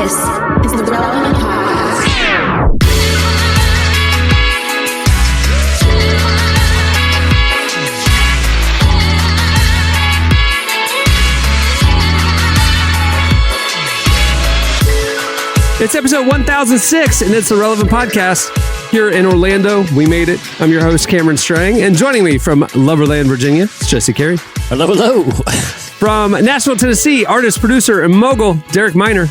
This is the Relevant Podcast. It's episode 1006, and it's the Relevant Podcast here in Orlando. We made it. I'm your host, Cameron Strang, and joining me from Loverland, Virginia, it's Jesse Carey. Hello, hello. From Nashville, Tennessee, artist, producer, and mogul, Derek Miner.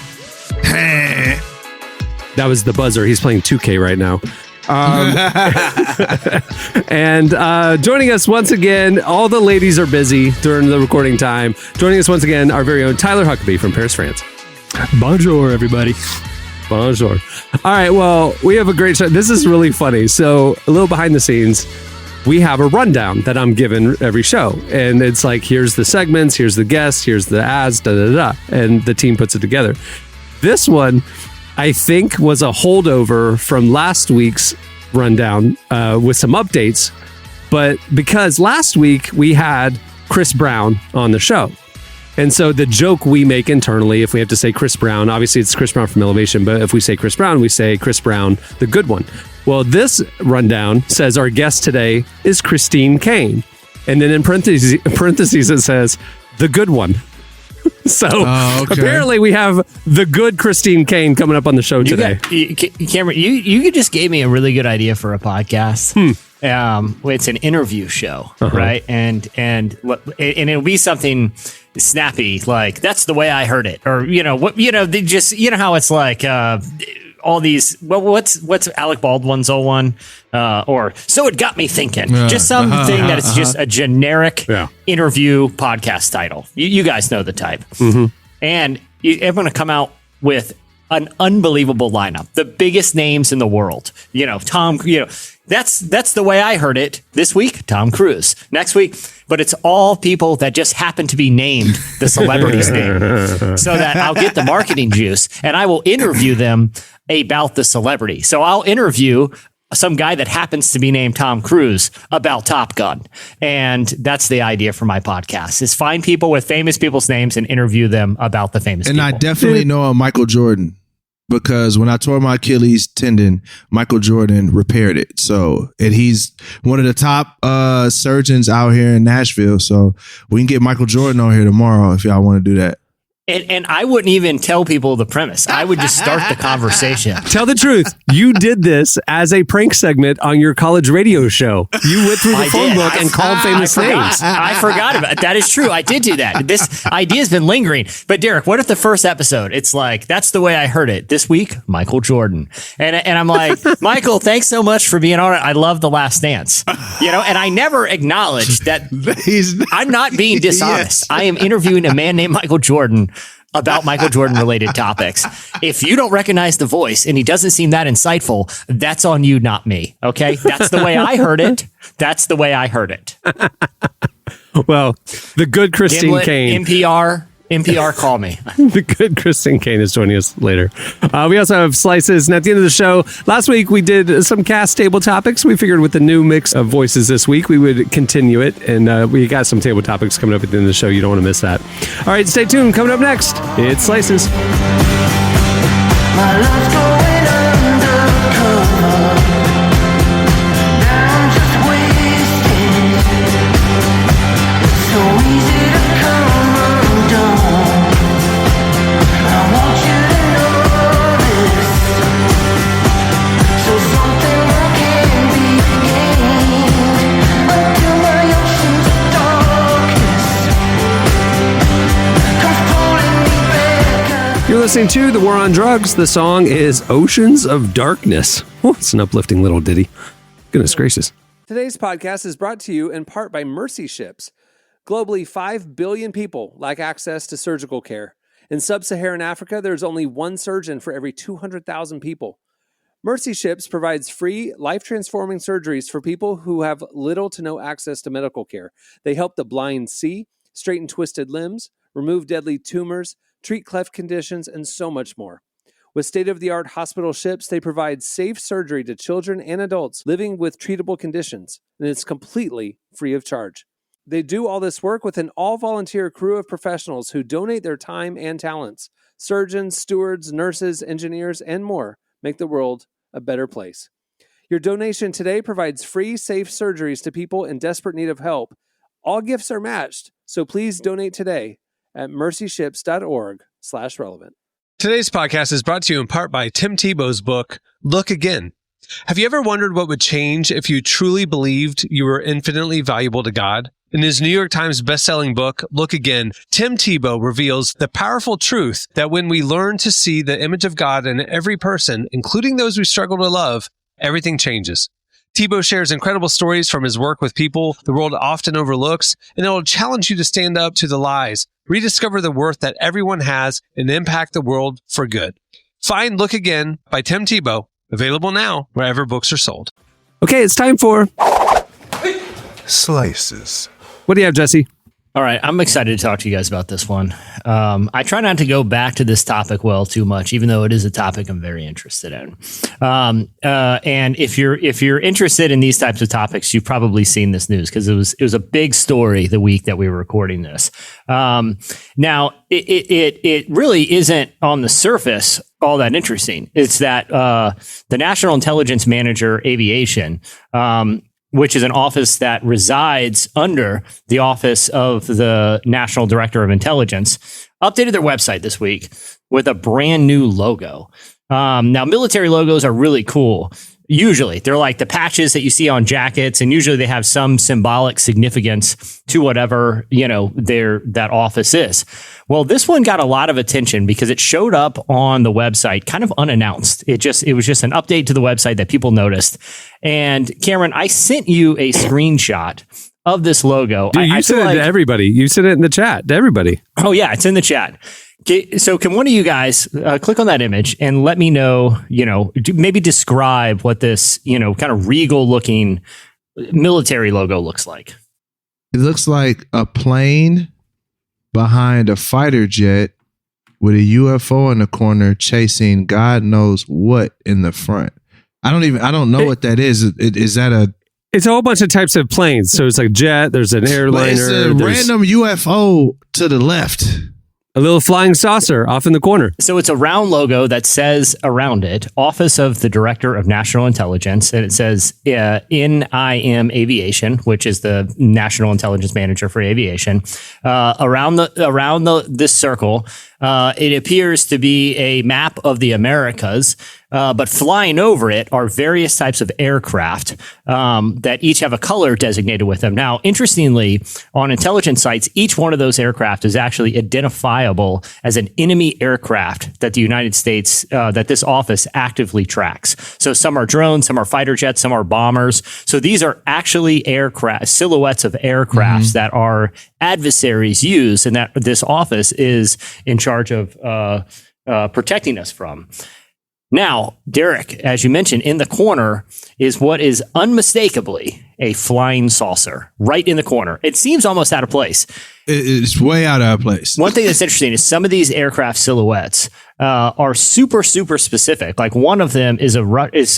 That was the buzzer. He's playing 2K right now. And joining us once again, all the ladies are busy during the recording time. Joining us once again, our very own Tyler Huckabee from Paris, France. Bonjour, everybody. Bonjour. All right, well, we have a great show. This is really funny. So, a little behind the scenes, we have a rundown that I'm given every show. And it's like, here's the segments, here's the guests, here's the ads, da-da-da. And the team puts it together. This one, I think, was a holdover from last week's rundown with some updates. But because last week we had Chris Brown on the show. And so the joke we make internally, if we have to say Chris Brown, obviously it's Chris Brown from Elevation, but if we say Chris Brown, we say Chris Brown, the good one. Well, this rundown says our guest today is Christine Caine. And then in parentheses it says, the good one. So apparently we have the good Christine Caine coming up on the show today. Cameron, you just gave me a really good idea for a podcast. It's an interview show, right? And it'll be something snappy, like that's the way I heard it, or they just how it's like all these. Well, what's Alec Baldwin's old one, or so it got me thinking. Just something that is just a generic interview podcast title. You guys know the type, and I'm going to come out with an unbelievable lineup, the biggest names in the world. Tom. That's the way I heard it this week. Tom Cruise. Next week, but it's all people that just happen to be named the celebrity's name, so that I'll get the marketing juice and I will interview them about the celebrity. So I'll interview some guy that happens to be named Tom Cruise about Top Gun, and that's the idea for my podcast: is find people with famous people's names and interview them about the famous. And people. I definitely know a Michael Jordan. Because when I tore my Achilles tendon, Michael Jordan repaired it. So, and he's one of the top surgeons out here in Nashville. So we can get Michael Jordan on here tomorrow if y'all want to do that. And I wouldn't even tell people the premise. I would just start the conversation. Tell the truth. You did this as a prank segment on your college radio show. You went through the phone book and called famous names. I forgot about it. That is true. I did do that. This idea has been lingering. But Derek, what if the first episode, it's like, that's the way I heard it. This week, Michael Jordan. And I'm like, Michael, thanks so much for being on it. I love The Last Dance. And I never acknowledged that I'm not being dishonest. Yes. I am interviewing a man named Michael Jordan about Michael Jordan related topics. If you don't recognize the voice and he doesn't seem that insightful, that's on you, not me. Okay. That's the way I heard it. That's the way I heard it. Well, the good Christine Caine. NPR, call me. The good Christine Caine is joining us later. We also have Slices. And at the end of the show, last week we did some cast table topics. We figured with the new mix of voices this week, we would continue it. And we got some table topics coming up at the end of the show. You don't want to miss that. All right, stay tuned. Coming up next, it's Slices. My love's going undercover. Now I'm just wasting. It's so easy to come undone. I want you to know this. So something more can be gained until my oceans of darkness comes pulling me back. You're listening to The War on Drugs. The song is Oceans of Darkness. Oh, it's an uplifting little ditty. Goodness gracious. Today's podcast is brought to you in part by Mercy Ships. Globally, 5 billion people lack access to surgical care. In sub-Saharan Africa, there's only one surgeon for every 200,000 people. Mercy Ships provides free, life-transforming surgeries for people who have little to no access to medical care. They help the blind see, straighten twisted limbs, remove deadly tumors, treat cleft conditions, and so much more. With state-of-the-art hospital ships, they provide safe surgery to children and adults living with treatable conditions, and it's completely free of charge. They do all this work with an all-volunteer crew of professionals who donate their time and talents surgeons, stewards, nurses, engineers, and more make the world a better place. Your donation today provides free, safe surgeries to people in desperate need of help. All gifts are matched, so please donate today at mercyships.org/relevant. Today's podcast is brought to you in part by Tim Tebow's book, Look Again. Have you ever wondered what would change if you truly believed you were infinitely valuable to God? In his New York Times bestselling book, Look Again, Tim Tebow reveals the powerful truth that when we learn to see the image of God in every person, including those we struggle to love, everything changes. Tebow shares incredible stories from his work with people the world often overlooks, and it will challenge you to stand up to the lies, rediscover the worth that everyone has, and impact the world for good. Find Look Again by Tim Tebow, available now wherever books are sold. Okay, it's time for Slices. What do you have, Jesse? All right, I'm excited to talk to you guys about this one. I try not to go back to this topic too much, even though it is a topic I'm very interested in. And if you're interested in these types of topics, you've probably seen this news because it was a big story the week that we were recording this. Now, it really isn't on the surface all that interesting. It's that the National Intelligence Manager Aviation, which is an office that resides under the Office of the National Director of Intelligence, updated their website this week with a brand new logo. Now, military logos are really cool. Usually, they're like the patches that you see on jackets, and usually they have some symbolic significance to whatever, that office is. Well, this one got a lot of attention because it showed up on the website kind of unannounced. It was just an update to the website that people noticed. And Cameron, I sent you a screenshot of this logo. Dude, you sent it to everybody. You sent it in the chat to everybody. Oh yeah, it's in the chat. So can one of you guys click on that image and let me know, maybe describe what this, kind of regal looking military logo looks like? It looks like a plane behind a fighter jet with a UFO in the corner chasing God knows what in the front. I don't know what that is. Is that It's a whole bunch of types of planes. So it's like jet, there's an airliner. It's a random UFO to the left. A little flying saucer off in the corner. So it's a round logo that says around it, Office of the Director of National Intelligence. And it says NIM Aviation, which is the National Intelligence Manager for Aviation. Around this circle, it appears to be a map of the Americas. But flying over it are various types of aircraft that each have a color designated with them. Now, interestingly, on intelligence sites, each one of those aircraft is actually identifiable as an enemy aircraft that the United States, that this office actively tracks. So some are drones, some are fighter jets, some are bombers. So these are actually aircraft, silhouettes of aircrafts that our adversaries use and that this office is in charge of protecting us from. Now, Derek, as you mentioned, in the corner is what is unmistakably a flying saucer right in the corner. It seems almost out of place. It's way out of place. One thing that's interesting is some of these aircraft silhouettes are super, super specific. Like one of them is a pretty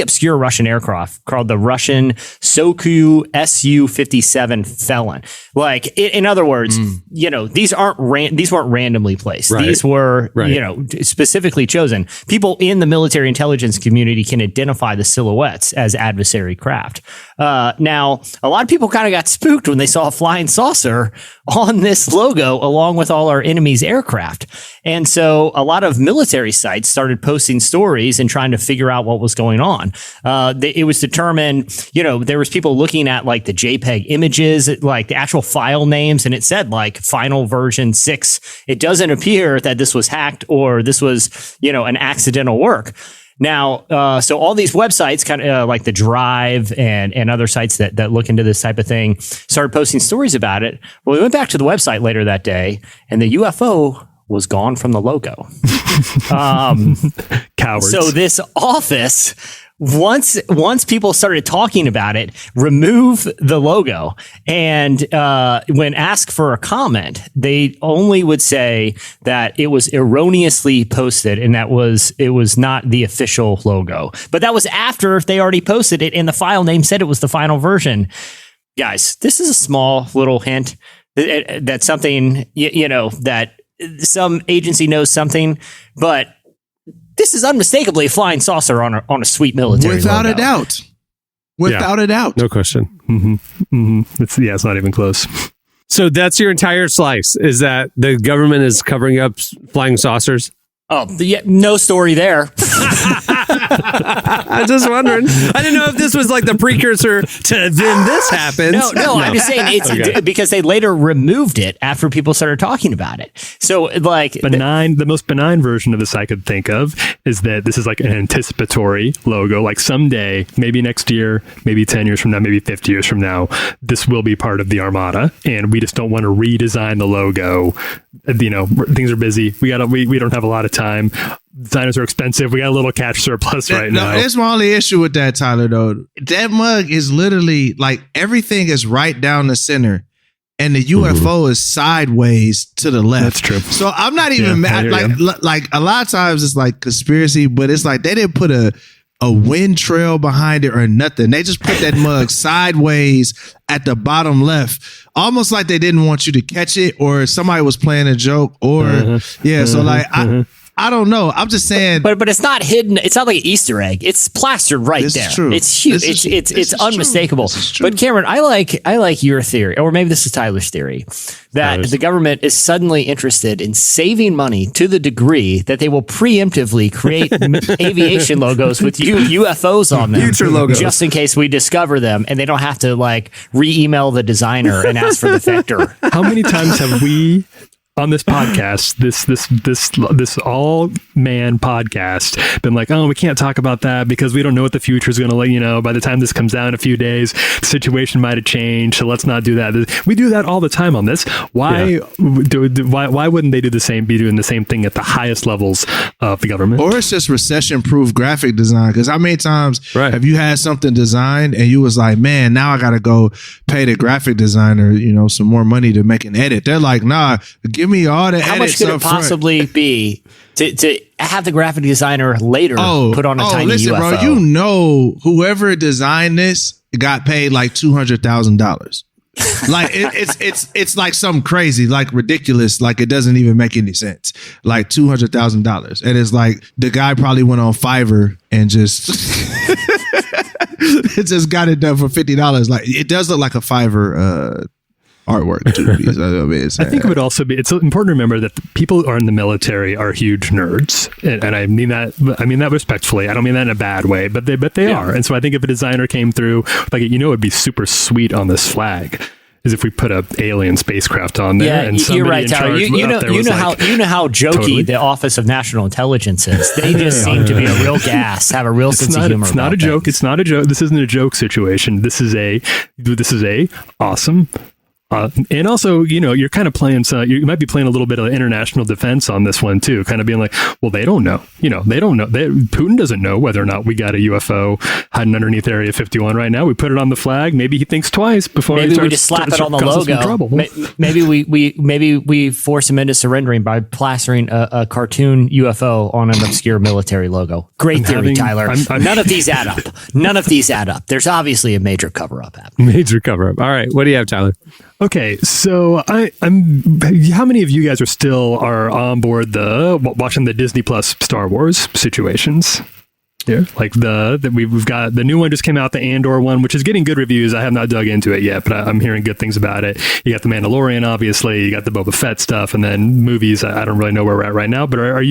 obscure Russian aircraft called the Russian Soku Su-57 Felon. Like in other words, these weren't randomly placed. Right. These were specifically chosen. People in the military intelligence community can identify the silhouettes as adversary craft. Now, a lot of people kind of got spooked when they saw a flying saucer on this logo along with all our enemy's aircraft. And so a lot of military sites started posting stories and trying to figure out what was going on. It was determined, there was people looking at like the JPEG images, like the actual file names, and it said like final version 6. It doesn't appear that this was hacked or this was, an accidental work. Now, so all these websites, kind of like the Drive and other sites that look into this type of thing, started posting stories about it. Well, we went back to the website later that day, and the UFO was gone from the logo. Cowards. So this office, once people started talking about it, remove the logo. And when asked for a comment, they only would say that it was erroneously posted and it was not the official logo. But that was after they already posted it and the file name said it was the final version. Guys, this is a small little hint. that something, that some agency knows something, but this is unmistakably a flying saucer on a sweet military Without logo. a doubt. Without a doubt. No question. It's not even close. So that's your entire slice, is that the government is covering up flying saucers? Oh, no story there. I'm just wondering. I didn't know if this was like the precursor to then this happens. No, I'm just saying it's because they later removed it after people started talking about it. So like the most benign version of this I could think of is that this is like an anticipatory logo. Like someday, maybe next year, maybe 10 years from now, maybe 50 years from now, this will be part of the Armada, and we just don't want to redesign the logo. Things are busy. We don't have a lot of time. Designers are expensive. We got a little cash surplus right now. That's my only issue with that, Tyler, though. That mug is literally like everything is right down the center, and the UFO is sideways to the left. That's true. So I'm not even mad. Like a lot of times it's like conspiracy, but it's like they didn't put a wind trail behind it or nothing. They just put that mug sideways at the bottom left, almost like they didn't want you to catch it, or somebody was playing a joke, or So like I don't know. I'm just saying, but it's not hidden. It's not like an Easter egg. It's plastered right This there. is true. It's huge. This It's is unmistakable. true. This is true. But Cameron, I like your theory, or maybe this is Tyler's theory, that the government is suddenly interested in saving money to the degree that they will preemptively create aviation logos with UFOs on them, Future logos, just in case we discover them, and they don't have to like re-email the designer and ask for the vector. How many times have we on this podcast, this all man podcast, been like, oh, we can't talk about that because we don't know what the future is going to let by the time this comes out in a few days, the situation might have changed, so let's not do that. We do that all the time on this. Why wouldn't they do be doing the same thing at the highest levels of the government? or it's just recession-proof graphic design. Because how many times have you had something designed and you was like, man, now I got to go pay the graphic designer, some more money to make an edit. They're like, nah, give me all the How edits much could it up front. possibly be to have the graphic designer later put on a tiny listen, UFO? Bro, whoever designed this got paid like $200,000. Like it's like something crazy, like ridiculous, like it doesn't even make any sense. Like $200,000, and it's like the guy probably went on Fiverr and just it just got it done for $50. Like it does look like a Fiverr artwork too. I think it would also be, it's important to remember that the people who are in the military are huge nerds, and I mean that respectfully. I don't mean that in a bad way, but they are. And so I think if a designer came through, like, it'd be super sweet on this flag is if we put a alien spacecraft on there. And you're right, Tyler. You know how jokey totally. the Office of National Intelligence is. They just seem to be a real gas, have a real sense of humor. It's not a joke. It's not a joke. This isn't a joke situation. This is a awesome. And also, you're kind of playing, you might be playing a little bit of international defense on this one too, kind of being like, well, they don't know, they don't know. Putin doesn't know whether or not we got a UFO hiding underneath Area 51 right now. We put it on the flag. Maybe he thinks twice before. Maybe we just slap it on the logo. Maybe we force him into surrendering by plastering a cartoon UFO on an obscure military logo. Great theory, Tyler. None of these add up. None of these add up. There's obviously a major cover up happening. Major cover up. All right. What do you have, Tyler? Okay, so how many of you guys are on board watching the Disney Plus Star Wars situations? Yeah, like we've got the new one just came out, the Andor one, which is getting good reviews. I have not dug into it yet, but I'm hearing good things about it. You got the Mandalorian, obviously. You got the Boba Fett stuff, and then movies. I don't really know where we're at right now, but are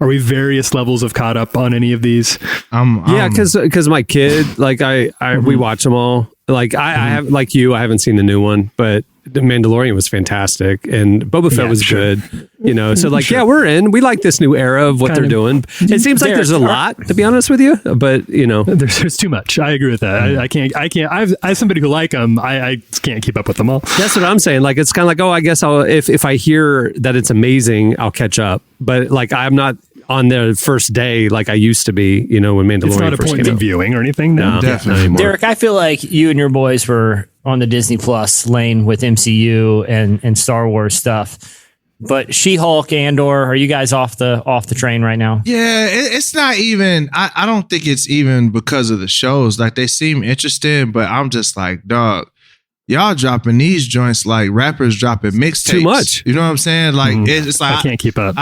we various levels of caught up on any of these? Yeah, because my kid, like we watch them all. Like I have, like you, I haven't seen the new one, but the Mandalorian was fantastic and Boba Fett was good. So like, yeah, we're in. We like this new era of what they're doing. It seems like there's a lot, to be honest with you, but there's too much. I agree with that. I can't. I as somebody who like them, I can't keep up with them all. That's what I'm saying. Like, it's kind of like, I guess if I hear that it's amazing, I'll catch up. But like, I'm not on the first day like I used to be, when Mandalorian it's not appointment viewing or anything. No, definitely anymore. Derek, I feel like you and your boys were on the Disney Plus lane with MCU and Star Wars stuff. But She-Hulk, Andor, are you guys off the train right now? Yeah, it's not even. I don't think it's even because of the shows. Like, they seem interesting, but I'm just like, dog. y'all dropping these joints like rappers dropping mixtapes. Too much. You know what I'm saying? Like it's like I can't keep up.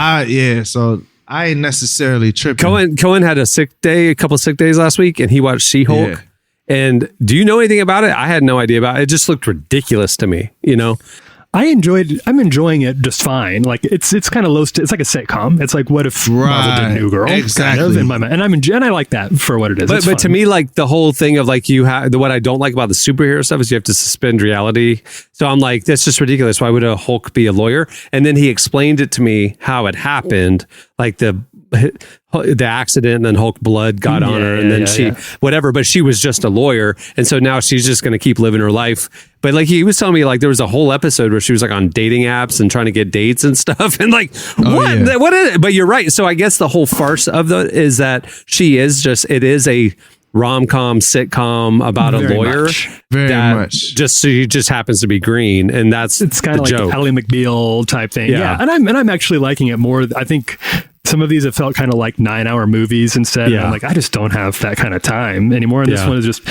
So I ain't necessarily tripping. Cohen had a couple sick days last week, and he watched She-Hulk. Yeah. And do you know anything about it? I had no idea about it. It just looked ridiculous to me, you know? I'm enjoying it just fine. Like it's kind of it's like a sitcom. It's like what if Marvel did New Girl? Exactly. Kind of in my mind. And I like that for what it is. But to me, like the whole thing of like what I don't like about the superhero stuff is you have to suspend reality. So I'm like, that's just ridiculous. Why would a Hulk be a lawyer? And then he explained it to me how it happened, like the accident, and then Hulk blood got on her, and then whatever, but she was just a lawyer, and so now she's just going to keep living her life. But like he was telling me, like there was a whole episode where she was like on dating apps and trying to get dates and stuff, and like what is it? But you're right. So I guess the whole farce of is that it is a rom-com sitcom about a lawyer. Very much. She just happens to be green, and it's kind of like joke. the Ally McBeal type thing. Yeah. And I'm actually liking it more. I think some of these have felt kind of like 9-hour movies instead. Yeah. I'm like, I just don't have that kind of time anymore. And this one is just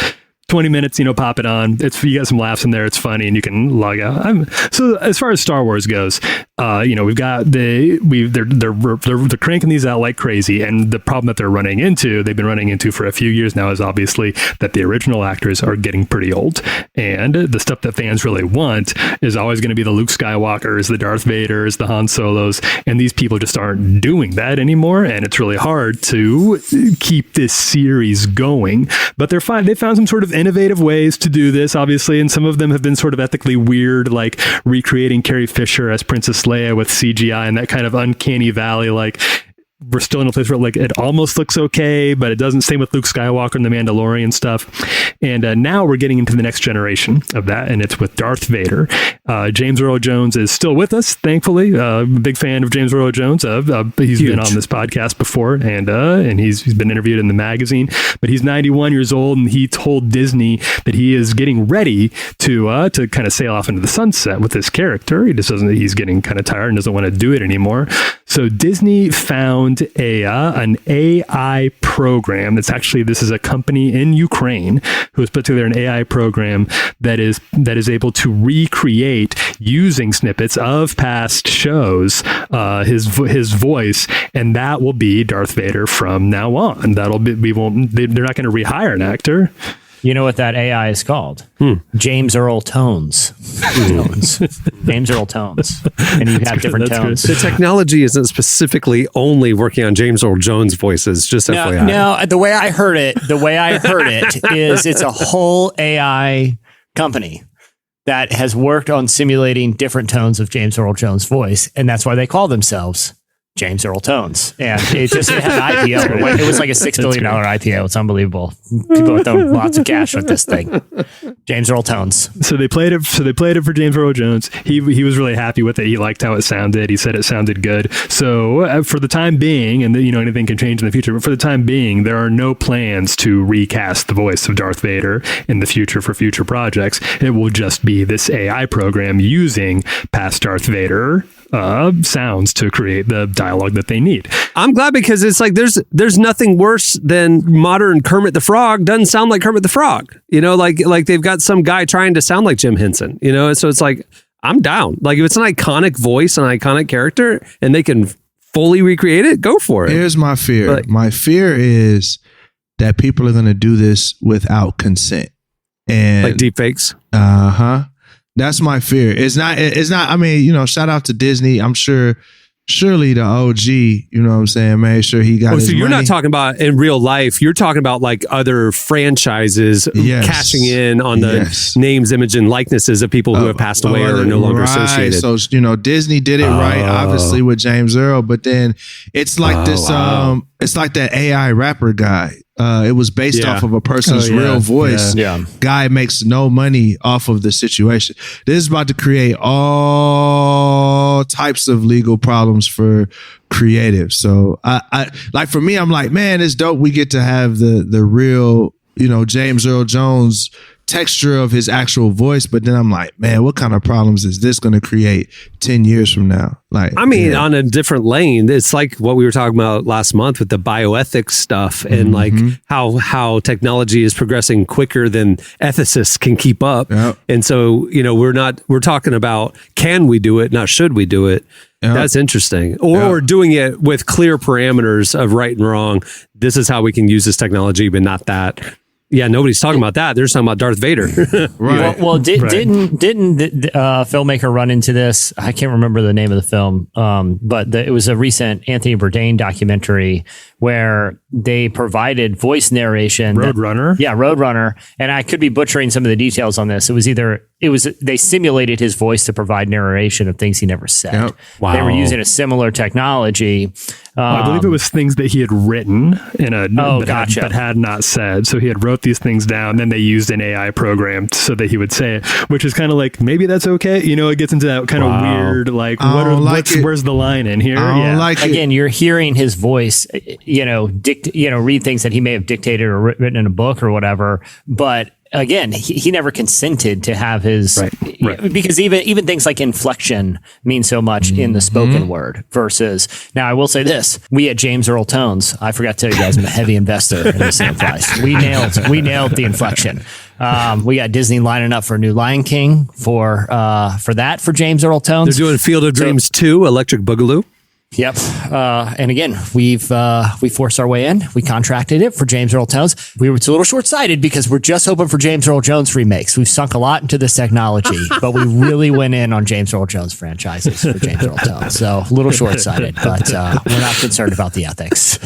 20 minutes, pop it on. You got some laughs in there. It's funny, and you can log out. So as far as Star Wars goes, we've got they're cranking these out like crazy, and the problem that they've been running into for a few years now is obviously that the original actors are getting pretty old, and the stuff that fans really want is always going to be the Luke Skywalkers, the Darth Vaders, the Han Solos, and these people just aren't doing that anymore, and it's really hard to keep this series going. But they found some sort of innovative ways to do this, obviously, and some of them have been sort of ethically weird, like recreating Carrie Fisher as Princess Leia with CGI and that kind of uncanny valley, like we're still in a place where like it almost looks okay, but it doesn't. Same with Luke Skywalker and the Mandalorian stuff. And now we're getting into the next generation of that, and it's with Darth Vader. James Earl Jones is still with us, thankfully. Big fan of James Earl Jones. He's been on this podcast before, and he's been interviewed in the magazine. But he's 91 years old, and he told Disney that he is getting ready to kind of sail off into the sunset with this character. He's getting kind of tired and doesn't want to do it anymore. So Disney found an AI program. This is a company in Ukraine who has put together an AI program that is able to recreate, using snippets of past shows, his voice, and that will be Darth Vader from now on. They're not going to rehire an actor. You know what that AI is called? James Earl Tones. James Earl Tones. And you have different tones. The technology isn't specifically only working on James Earl Jones voices, just FYI. No, the way I heard it is it's a whole AI company that has worked on simulating different tones of James Earl Jones' voice, and that's why they call themselves James Earl Tones. And it had an IPO. It was like a $6 billion IPO. It's unbelievable. People are throwing lots of cash with this thing. James Earl Tones. So they played it for James Earl Jones. He was really happy with it. He liked how it sounded. He said it sounded good. So for the time being, and anything can change in the future, but for the time being, there are no plans to recast the voice of Darth Vader in the future for future projects. It will just be this AI program using past Darth Vader sounds to create the dialogue that they need. I'm glad, because it's like there's nothing worse than modern Kermit the Frog doesn't sound like Kermit the Frog. Like they've got some guy trying to sound like Jim Henson. So it's like, I'm down. Like if it's an iconic voice, an iconic character, and they can fully recreate it, go for it. Here's my fear. My fear is that people are going to do this without consent, and like deep fakes. That's my fear. It's not, I mean, shout out to Disney. I'm surely the OG, you know what I'm saying, made sure he got his so you're money. not talking about in real life. You're talking about like other franchises cashing in on the names, image, and likenesses of people who have passed away or are no longer associated. So, Disney did it right, obviously, with James Earl, but then it's like it's like that AI rapper guy. It was based off of a person's real voice. Yeah. Guy makes no money off of the situation. This is about to create all types of legal problems for creatives. So I like, for me, I'm like, man, it's dope. We get to have the real, James Earl Jones texture of his actual voice. But then I'm like, man, what kind of problems is this going to create 10 years from now? Like, I mean, on a different lane, it's like what we were talking about last month with the bioethics stuff and like how technology is progressing quicker than ethicists can keep up. Yep. And so, we're talking about, can we do it? Not should we do it? Yep. That's interesting. Or doing it with clear parameters of right and wrong. This is how we can use this technology, but not that. Yeah, nobody's talking about that. They're just talking about Darth Vader. Right. Well, didn't the filmmaker run into this? I can't remember the name of the film, but it was a recent Anthony Bourdain documentary where they provided voice narration. Roadrunner. Roadrunner. And I could be butchering some of the details on this. They simulated his voice to provide narration of things he never said. Yep. Wow. They were using a similar technology. I believe it was things that he had written gotcha. but had not said. So he had wrote these things down. Then they used an AI program so that he would say it, which is kind of like, maybe that's okay. It gets into that kind of weird, like, where's the line in here? I don't like it. Again, you're hearing his voice, read things that he may have dictated or written in a book or whatever. But again, he never consented to have his, Right. because even things like inflection mean so much in the spoken word versus, now I will say this, we at James Earl Tones, I forgot to tell you guys, I'm a heavy investor in this enterprise. We nailed the inflection. We got Disney lining up for a new Lion King for James Earl Tones. They're doing Field of Dreams 2, Electric Boogaloo. Yep. And again, we forced our way in. We contracted it for James Earl Tones. We were a little short-sighted because we're just hoping for James Earl Jones remakes. We've sunk a lot into this technology, but we really went in on James Earl Jones franchises for James Earl Tones. So a little short-sighted, but we're not concerned about the ethics.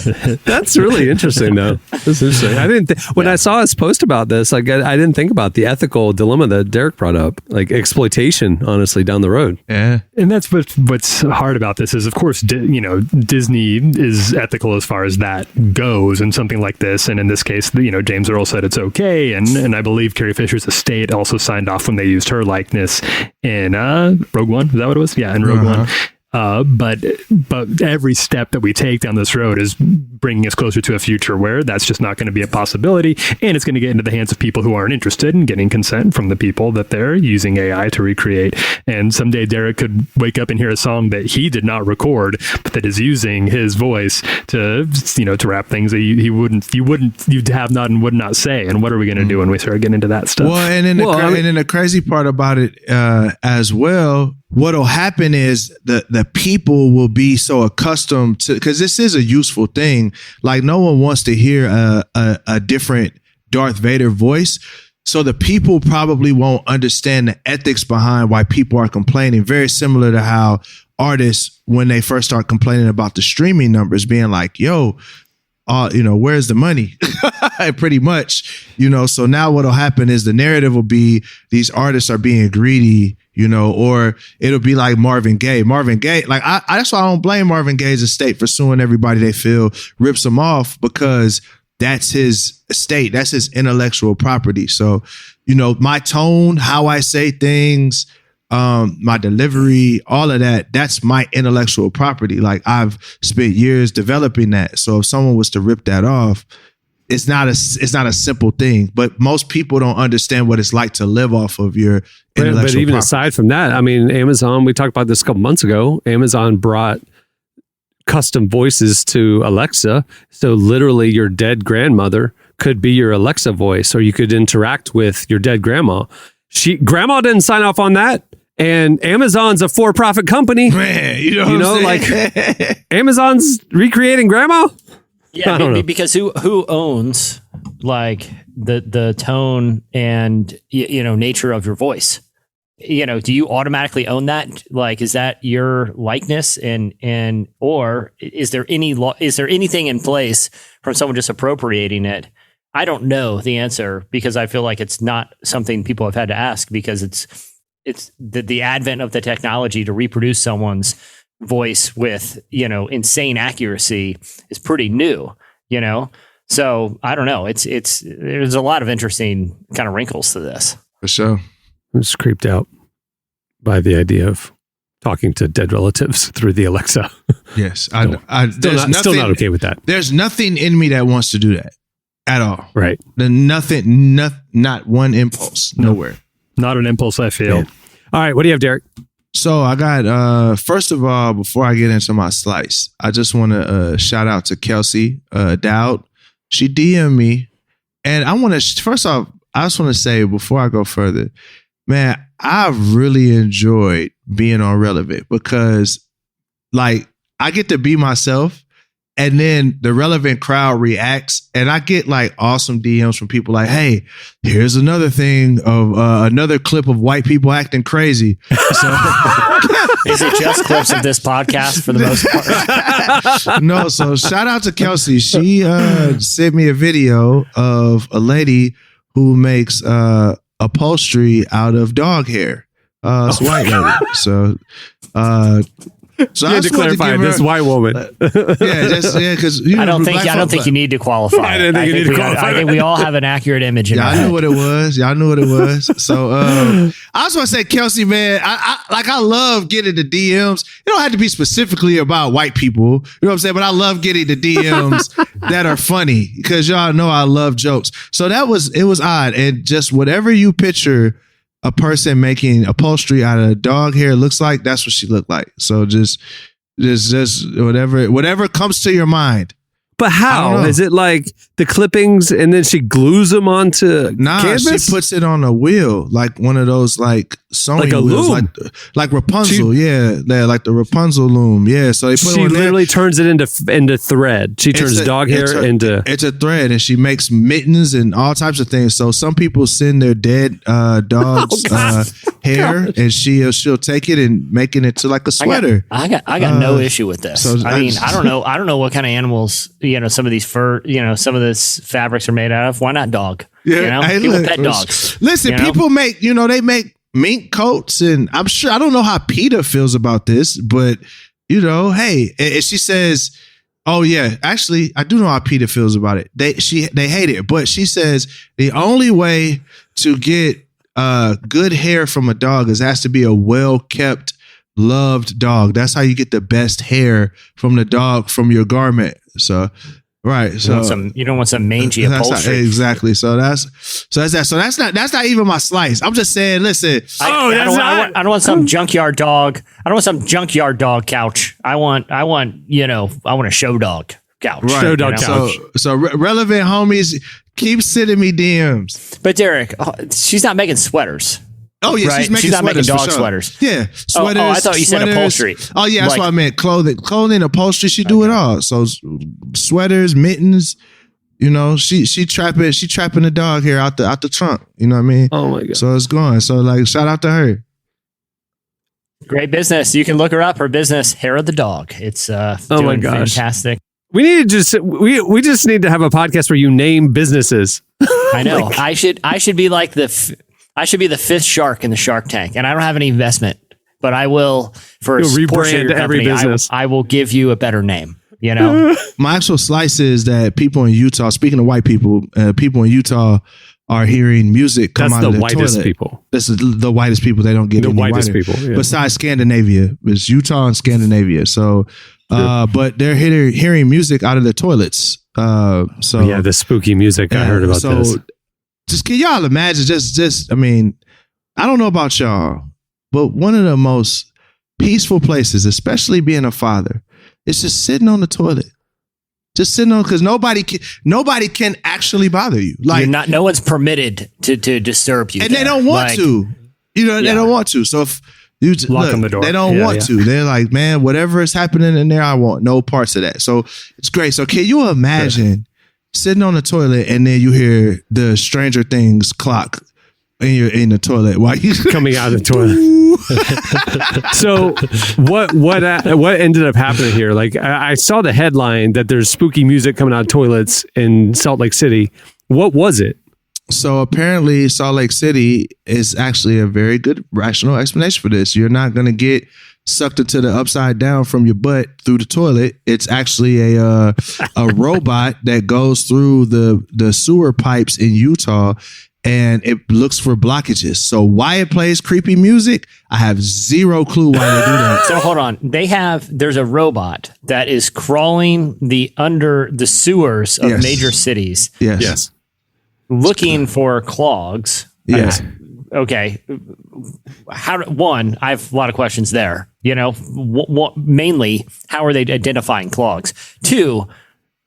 That's really interesting, though. That's interesting. I didn't when I saw his post about this, like I didn't think about the ethical dilemma that Derek brought up, like exploitation, honestly, down the road. Yeah. And that's what's hard about this is, of course, Disney is ethical as far as that goes and something like this. And in this case, James Earl said it's okay. And I believe Carrie Fisher's estate also signed off when they used her likeness in Rogue One. Is that what it was? Yeah, in Rogue One. But every step that we take down this road is bringing us closer to a future where that's just not going to be a possibility, and it's going to get into the hands of people who aren't interested in getting consent from the people that they're using AI to recreate. And someday Derek could wake up and hear a song that he did not record, but that is using his voice to rap things that you'd have not and would not say. And what are we going to do when we start getting into that stuff? Well, and then the crazy part about it as well, what'll happen is the people will be so accustomed to, because this is a useful thing. Like, no one wants to hear a different Darth Vader voice. So the people probably won't understand the ethics behind why people are complaining. Very similar to how artists, when they first start complaining about the streaming numbers, being like, yo, where's the money? Pretty much, so now what'll happen is the narrative will be these artists are being greedy, or it'll be like Marvin Gaye, like that's why I don't blame Marvin Gaye's estate for suing everybody they feel rips them off, because that's his estate. That's his intellectual property. So, my tone, how I say things, my delivery, all of that, that's my intellectual property. Like, I've spent years developing that. So if someone was to rip that off, it's not a simple thing, but most people don't understand what it's like to live off of your intellectual But even property. aside from that, I mean, Amazon, we talked about this a couple months ago. Amazon brought custom voices to Alexa. So literally your dead grandmother could be your Alexa voice, or you could interact with your dead grandma. Grandma didn't sign off on that. And Amazon's a for-profit company. Man, what I'm saying? like Amazon's recreating grandma. Yeah, I don't know. because who owns like the tone and nature of your voice? Do you automatically own that? Like, is that your likeness? And or is there anything in place from someone just appropriating it? I don't know the answer, because I feel like it's not something people have had to ask, because it's the advent of the technology to reproduce someone's voice with, insane accuracy is pretty new, So I don't know. There's a lot of interesting kind of wrinkles to this. For sure. I'm just creeped out by the idea of talking to dead relatives through the Alexa. Yes. Still not okay with that. There's nothing in me that wants to do that. at all. Right. Not one impulse. Nowhere. Not an impulse, I feel. Yeah. All right. What do you have, Derek? So I got, first of all, before I get into my slice, I just want to shout out to Kelsey Dowd. She DM'd me, and I want to, first off, I just want to say before I go further, man, I really enjoyed being on Relevant because, like, I get to be myself, and then the Relevant crowd reacts, and I get like awesome DMs from people like, "Hey, here's another thing of another clip of white people acting crazy." So, Is it just clips of this podcast for the most part? no, so shout out to Kelsey. She sent me a video of a lady who makes upholstery out of dog hair. It's a white lady. So You had to clarify this white woman. because I don't think you need to qualify. I didn't think you need to qualify. I think we all have an accurate image in our Y'all head. knew what it was. So I just want to say, Kelsey, man, I love getting the DMs. It don't have to be specifically about white people. You know what I'm saying? But I love getting the DMs that are funny because y'all know I love jokes. So it was odd. And just whatever you picture a person making upholstery out of dog hair looks like, that's what she looked like. So just whatever comes to your mind. But I don't how? know. Is it like the clippings and then she glues them onto canvas? She puts it on a wheel, like one of those like sewing Like a wheels, loom. like Rapunzel. Like the Rapunzel loom. Yeah, so they put She it on there. literally turns it into thread. She turns dog hair into... It's a thread, and she makes mittens and all types of things. So some people send their dead dog's hair, and she'll take it and make it into like a sweater. I got no issue with this. so I mean, I don't know what kind of animals, some of these fur, some of this fabrics are made out of. Why not dog? Hey, People look, pet dogs. Listen, people make, they make mink coats, and I'm sure, I don't know how PETA feels about this, but hey, and she says, oh yeah, actually, I do know how PETA feels about it. They hate it, but she says the only way to get good hair from a dog has to be a well-kept, loved dog. That's how you get the best hair from the dog from your garment. So, right. You don't want some mangy upholstery. Exactly. So that's that. So that's not even my slice. I'm just saying, listen. I don't want some junkyard dog. I don't want some junkyard dog couch. I want a show dog couch. Right. Show dog couch. So relevant homies, keep sending me DMs. But Derek, she's not making sweaters. Oh yeah, Right? she's not making sweaters for dog sure. sweaters. Yeah, sweaters. I thought you said sweaters. upholstery. Oh yeah, that's Like- what I meant. Clothing, upholstery. She do it all. So sweaters, mittens. She trapping the dog hair out the trunk. You know what I mean? Oh my God. So it's going. So like, shout out to her. Great business. You can look her up. Her business, Hair of the Dog. It's my doing gosh. fantastic. We need to we just need to have a podcast where you name businesses. I know. I should be like I should be the fifth shark in the Shark Tank, and I don't have any investment, but I will for a You'll portion of your rebrand every company, business. I will give you a better name. My actual slice is that people in Utah, speaking of white people, people in Utah are hearing music come That's out of the the whitest toilet. people. This is the whitest people. They don't get The any whitest whiter. people, yeah. Besides Scandinavia, it's Utah and Scandinavia. So, but they're hearing music out of the toilets. So Yeah, the spooky music. I heard about this. Just can y'all imagine? Just I mean, I don't know about y'all, but one of the most peaceful places, especially being a father, is just sitting on the toilet. Just sitting on, because nobody can actually bother you. Like, no one's permitted to disturb you, and they don't want to. They don't want to. So if you just, Lock on the door. they don't Yeah, want yeah. to. They're like, man, whatever is happening in there, I want no parts of that. So it's great. So can you imagine sitting on the toilet and then you hear the Stranger Things clock in the toilet while you Coming out of the toilet. So what ended up happening here? Like I saw the headline that there's spooky music coming out of toilets in Salt Lake City. What was it? So apparently Salt Lake City is actually a very good rational explanation for this. You're not going to get sucked into the upside down from your butt through the toilet. It's actually a robot that goes through the sewer pipes in Utah and it looks for blockages. So why it plays creepy music, I have zero clue why they do that. So hold on. There's a robot that is crawling under the sewers of Yes. major cities Yes. looking for clogs. Yes. Okay. I have a lot of questions there. Mainly, how are they identifying clogs? 2,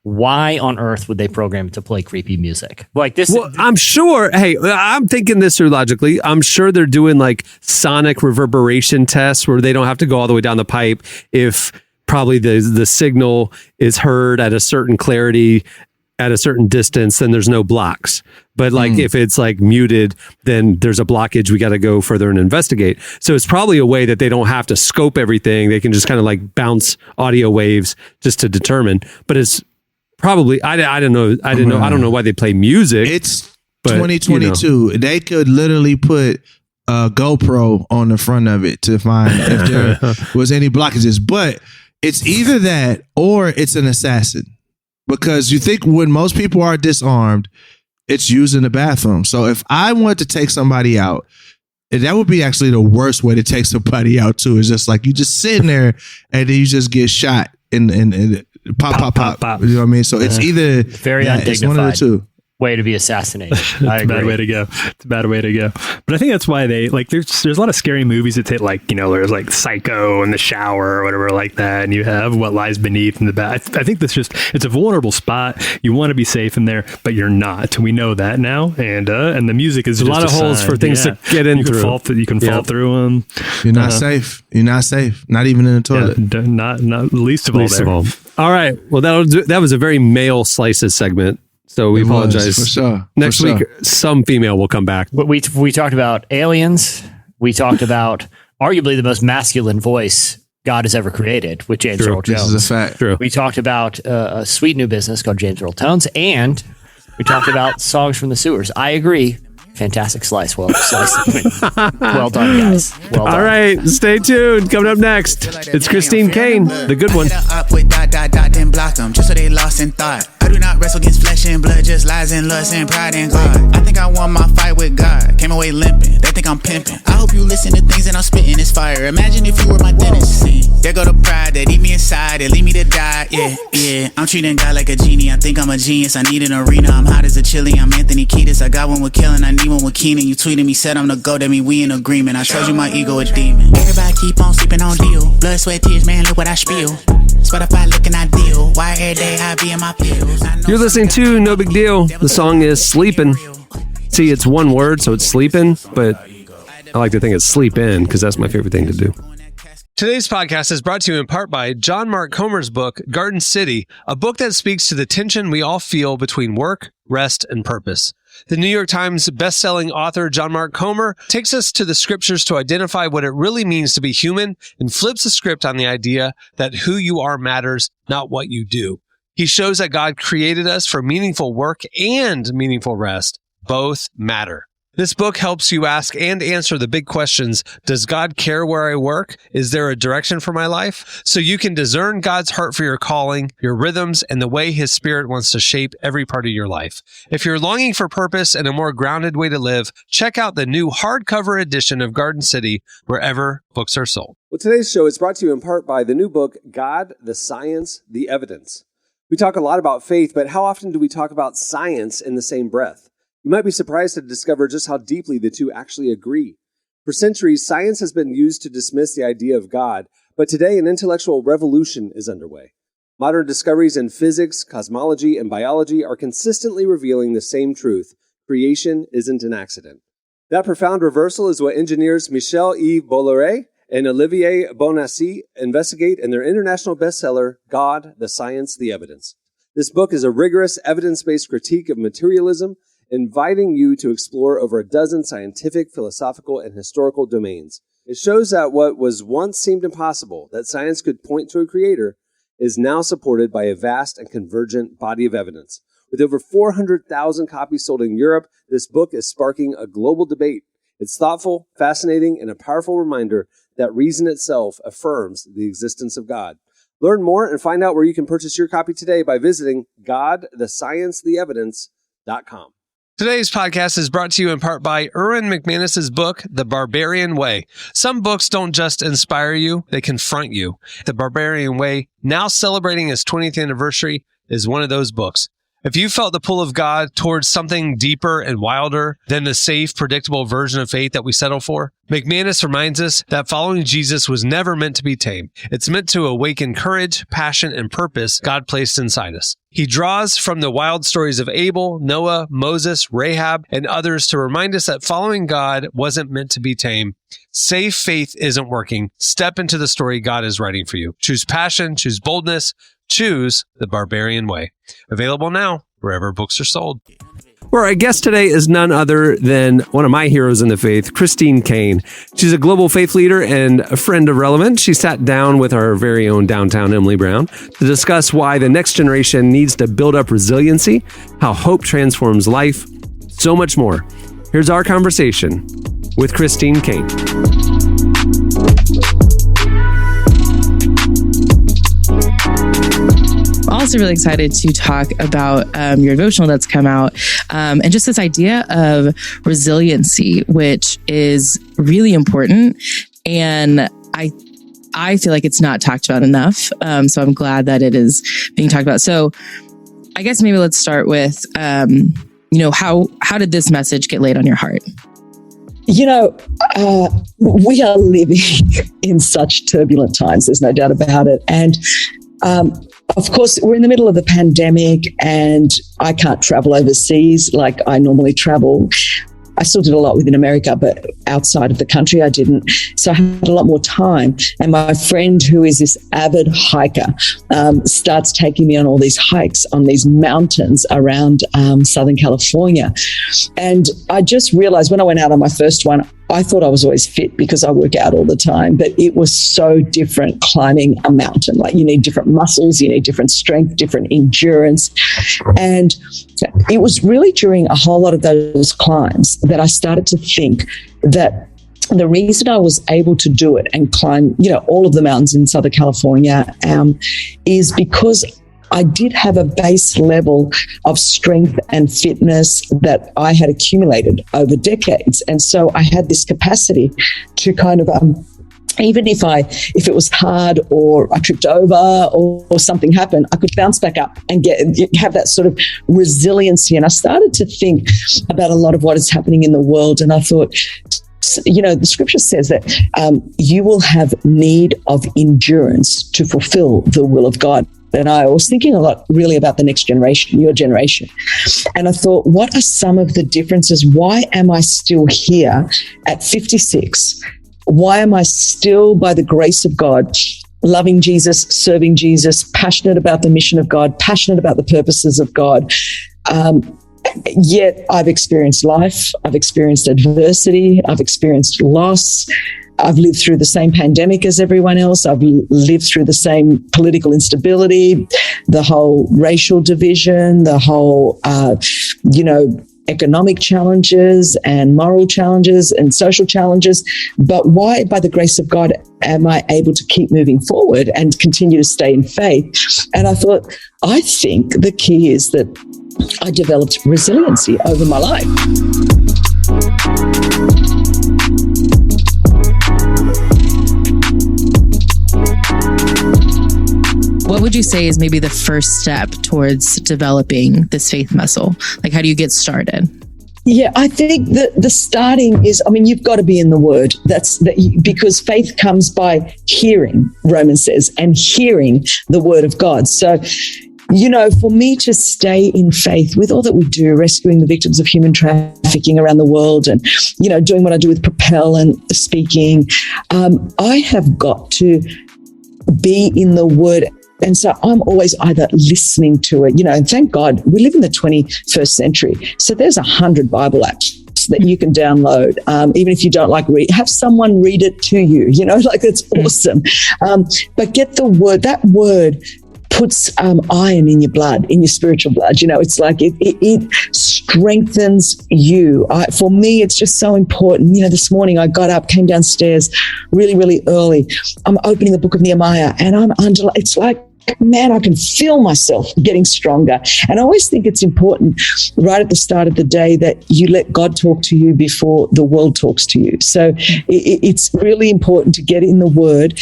why on earth would they program it to play creepy music like this? Well, I'm sure. Hey, I'm thinking this through logically. I'm sure they're doing like sonic reverberation tests where they don't have to go all the way down the pipe. If probably the signal is heard at a certain clarity at a certain distance, then there's no blocks. But like if it's like muted, then there's a blockage. We got to go further and investigate. So it's probably a way that they don't have to scope everything. They can just kind of like bounce audio waves just to determine. But it's probably I don't know. I don't know why they play music. It's but, 2022. They could literally put a GoPro on the front of it to find if there was any blockages. But it's either that or it's an assassin. Because you think when most people are disarmed, it's used in the bathroom. So if I want to take somebody out, that would be actually the worst way to take somebody out too. It's just like you just sitting there and then you just get shot and pop. You know what I mean? So it's either Very it's undignified. one of the two. Way to be assassinated. It's a bad way to go. It's a bad way to go. But I think that's why they like. There's a lot of scary movies that take like there's like Psycho in the shower or whatever like that, and you have What Lies Beneath in the back. I think it's a vulnerable spot. You want to be safe in there, but you're not. We know that now, and the music is There's just a lot of holes sign. for things to get in through. You can fall through them. You're not safe. You're not safe. Not even in the toilet. Not least of all. All right. Well, that was a very male slices segment. So we apologize. For sure. Next week, some female will come back. But we talked about aliens. We talked about arguably the most masculine voice God has ever created with James Earl Jones. This is a fact. True. We talked about a sweet new business called James Earl Tones, and we talked about songs from the sewers. I agree. Fantastic slice. Well done, guys. Well done. All right. Stay tuned. Coming up next, it's Christine Caine, the good one. Up with then block them, just so they lost in thought. I do not wrestle against flesh and blood, just lies and lust and pride and God. I think I won my fight with God, came away limping, they think I'm pimping. I hope you listen to things that I'm spitting, it's fire. Imagine if you were my dentist. See, there go the pride that eat me inside, that lead me to die. Yeah, I'm treating God like a genie, I think I'm a genius. I need an arena, I'm hot as a chili, I'm Anthony Kiedis. I got one with killing, I need one with Keenan. You tweeted me, said I'm the GOAT, that mean we in agreement. I told you my ego a demon. Everybody keep on sleeping on deal. Blood, sweat, tears, man, look what I spill. Spotify looking ideal. Why every day I be in my pills. You're listening to No Big Deal. The song is Sleepin'. See, it's one word, so it's sleepin', but I like to think it's sleep in because that's my favorite thing to do. Today's podcast is brought to you in part by John Mark Comer's book, Garden City, a book that speaks to the tension we all feel between work, rest, and purpose. The New York Times best-selling author John Mark Comer takes us to the scriptures to identify what it really means to be human and flips the script on the idea that who you are matters, not what you do. He shows that God created us for meaningful work and meaningful rest. Both matter. This book helps you ask and answer the big questions. Does God care where I work? Is there a direction for my life? So you can discern God's heart for your calling, your rhythms, and the way His Spirit wants to shape every part of your life. If you're longing for purpose and a more grounded way to live, check out the new hardcover edition of Garden City wherever books are sold. Well, today's show is brought to you in part by the new book, God, the Science, the Evidence. We talk a lot about faith, but how often do we talk about science in the same breath? You might be surprised to discover just how deeply the two actually agree. For centuries, science has been used to dismiss the idea of God, but today an intellectual revolution is underway. Modern discoveries in physics, cosmology, and biology are consistently revealing the same truth: creation isn't an accident. That profound reversal is what engineers Michel-Yves Bolloré and Olivier Bonassi investigate in their international bestseller, God, the Science, the Evidence. This book is a rigorous, evidence-based critique of materialism, inviting you to explore over a dozen scientific, philosophical, and historical domains. It shows that what was once seemed impossible, that science could point to a creator, is now supported by a vast and convergent body of evidence. With over 400,000 copies sold in Europe, this book is sparking a global debate. It's thoughtful, fascinating, and a powerful reminder that reason itself affirms the existence of God. Learn more and find out where you can purchase your copy today by visiting godthesciencetheevidence.com. Today's podcast is brought to you in part by Erwin McManus's book, The Barbarian Way. Some books don't just inspire you, they confront you. The Barbarian Way, now celebrating its 20th anniversary, is one of those books. If you felt the pull of God towards something deeper and wilder than the safe, predictable version of faith that we settle for, McManus reminds us that following Jesus was never meant to be tame. It's meant to awaken courage, passion, and purpose God placed inside us. He draws from the wild stories of Abel, Noah, Moses, Rahab, and others to remind us that following God wasn't meant to be tame. Safe faith isn't working. Step into the story God is writing for you. Choose passion, choose boldness, choose The Barbarian Way. Available now, wherever books are sold. Where our guest today is none other than one of my heroes in the faith, Christine Caine. She's a global faith leader and a friend of Relevant. She sat down with our very own downtown Emily Brown to discuss why the next generation needs to build up resiliency, how hope transforms life, so much more. Here's our conversation with Christine Caine. Also really excited to talk about your devotional that's come out and just this idea of resiliency, which is really important. And I feel like it's not talked about enough. So I'm glad that it is being talked about. So I guess maybe let's start with, how did this message get laid on your heart? We are living in such turbulent times. There's no doubt about it. And of course, we're in the middle of the pandemic and I can't travel overseas like I normally travel. I still did a lot within America, but outside of the country, I didn't. So I had a lot more time. And my friend, who is this avid hiker, starts taking me on all these hikes on these mountains around Southern California. And I just realized when I went out on my first one, I thought I was always fit because I work out all the time, but it was so different climbing a mountain. Like you need different muscles, you need different strength, different endurance. And it was really during a whole lot of those climbs that I started to think that the reason I was able to do it and climb, all of the mountains in Southern California is because I did have a base level of strength and fitness that I had accumulated over decades. And so I had this capacity to kind of, even if it was hard or I tripped over or something happened, I could bounce back up and have that sort of resiliency. And I started to think about a lot of what is happening in the world. And I thought, the scripture says that you will have need of endurance to fulfill the will of God. And I was thinking a lot really about the next generation, your generation. And I thought, what are some of the differences? Why am I still here at 56? Why am I still, by the grace of God, loving Jesus, serving Jesus, passionate about the mission of God, passionate about the purposes of God? Yet I've experienced life, I've experienced adversity, I've experienced loss. I've lived through the same pandemic as everyone else. I've lived through the same political instability, the whole racial division, the whole, economic challenges and moral challenges and social challenges. But why, by the grace of God, am I able to keep moving forward and continue to stay in faith? And I thought, I think the key is that I developed resiliency over my life. What would you say is maybe the first step towards developing this faith muscle? Like, how do you get started? Yeah, I think that the starting is, you've got to be in the Word. Because faith comes by hearing, Romans says, and hearing the Word of God. So, for me to stay in faith with all that we do, rescuing the victims of human trafficking around the world and, doing what I do with Propel and speaking, I have got to be in the Word. And so I'm always either listening to it, and thank God we live in the 21st century. So there's 100 Bible apps that you can download. Even if you don't like read, have someone read it to you, it's awesome. But get the Word, that Word puts iron in your blood, in your spiritual blood. It's like it strengthens you. For me, it's just so important. This morning I got up, came downstairs really, really early. I'm opening the book of Nehemiah and it's like man, I can feel myself getting stronger. And I always think it's important right at the start of the day that you let God talk to you before the world talks to you. So it's really important to get in the Word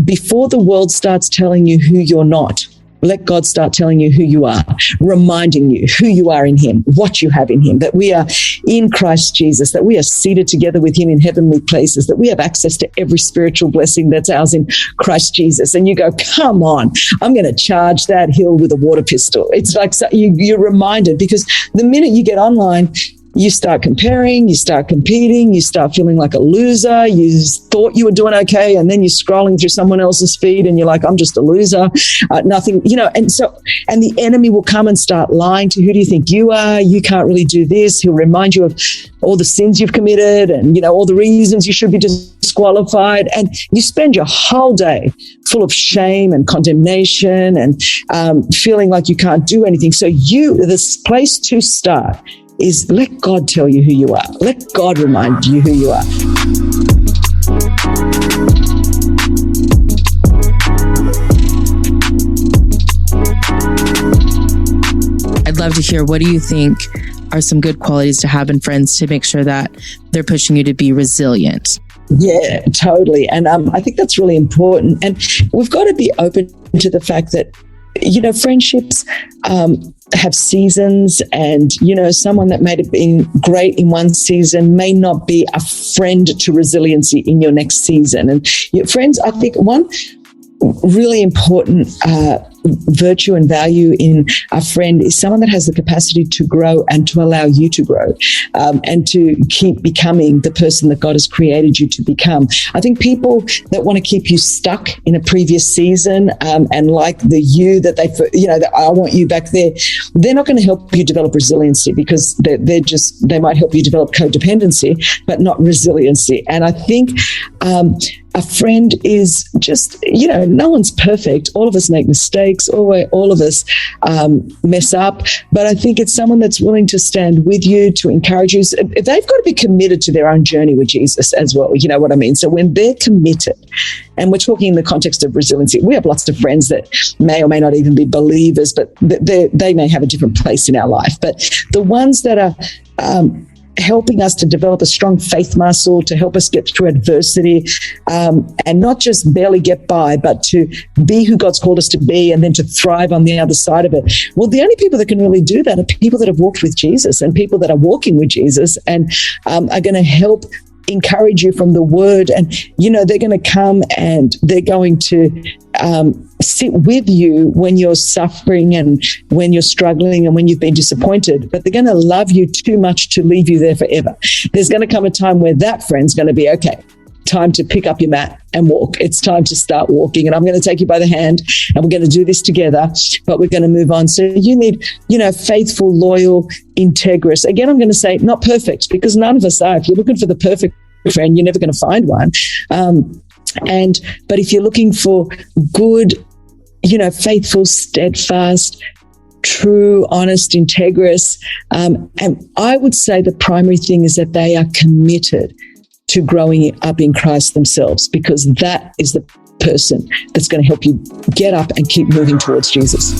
before the world starts telling you who you're not. Let God start telling you who you are, reminding you who you are in Him, what you have in Him, that we are in Christ Jesus, that we are seated together with Him in heavenly places, that we have access to every spiritual blessing that's ours in Christ Jesus. And you go, come on, I'm going to charge that hill with a water pistol. It's like you're reminded, because the minute you get online, you start comparing, you start competing, you start feeling like a loser. You thought you were doing okay, and then you're scrolling through someone else's feed and you're like, I'm just a loser, nothing, and the enemy will come and start lying to, who do you think you are? You can't really do this. He'll remind you of all the sins you've committed and, all the reasons you should be disqualified. And you spend your whole day full of shame and condemnation and feeling like you can't do anything. So this place to start is let God tell you who you are. Let God remind you who you are. I'd love to hear, what do you think are some good qualities to have in friends to make sure that they're pushing you to be resilient? Yeah, totally. And I think that's really important. And we've got to be open to the fact that, friendships have seasons, and, someone that may have been great in one season may not be a friend to resiliency in your next season. And your friends, I think one really important virtue and value in a friend is someone that has the capacity to grow and to allow you to grow, and to keep becoming the person that God has created you to become. I think people that want to keep you stuck in a previous season, and like the you that that I want you back there, they're not going to help you develop resiliency, because they might help you develop codependency, but not resiliency. And I think a friend is just, no one's perfect. All of us make mistakes. All of us mess up. But I think it's someone that's willing to stand with you, to encourage you. They've got to be committed to their own journey with Jesus as well. You know what I mean? So when they're committed, and we're talking in the context of resiliency, we have lots of friends that may or may not even be believers, but they may have a different place in our life. But the ones that are helping us to develop a strong faith muscle, to help us get through adversity, and not just barely get by, but to be who God's called us to be, and then to thrive on the other side of it. Well, the only people that can really do that are people that have walked with Jesus, and people that are walking with Jesus, and are going to help encourage you from the Word. And they're going to come and they're going to sit with you when you're suffering and when you're struggling and when you've been disappointed, but they're going to love you too much to leave you there forever. There's going to come a time where that friend's going to be, okay, time to pick up your mat and walk. It's time to start walking, and I'm going to take you by the hand, and we're going to do this together, but we're going to move on. So you need, faithful, loyal, integrous. Again, I'm going to say not perfect, because none of us are. If you're looking for the perfect friend, you're never going to find one. But if you're looking for good, faithful, steadfast, true, honest, integrous, and I would say the primary thing is that they are committed to growing up in Christ themselves, because that is the person that's going to help you get up and keep moving towards Jesus.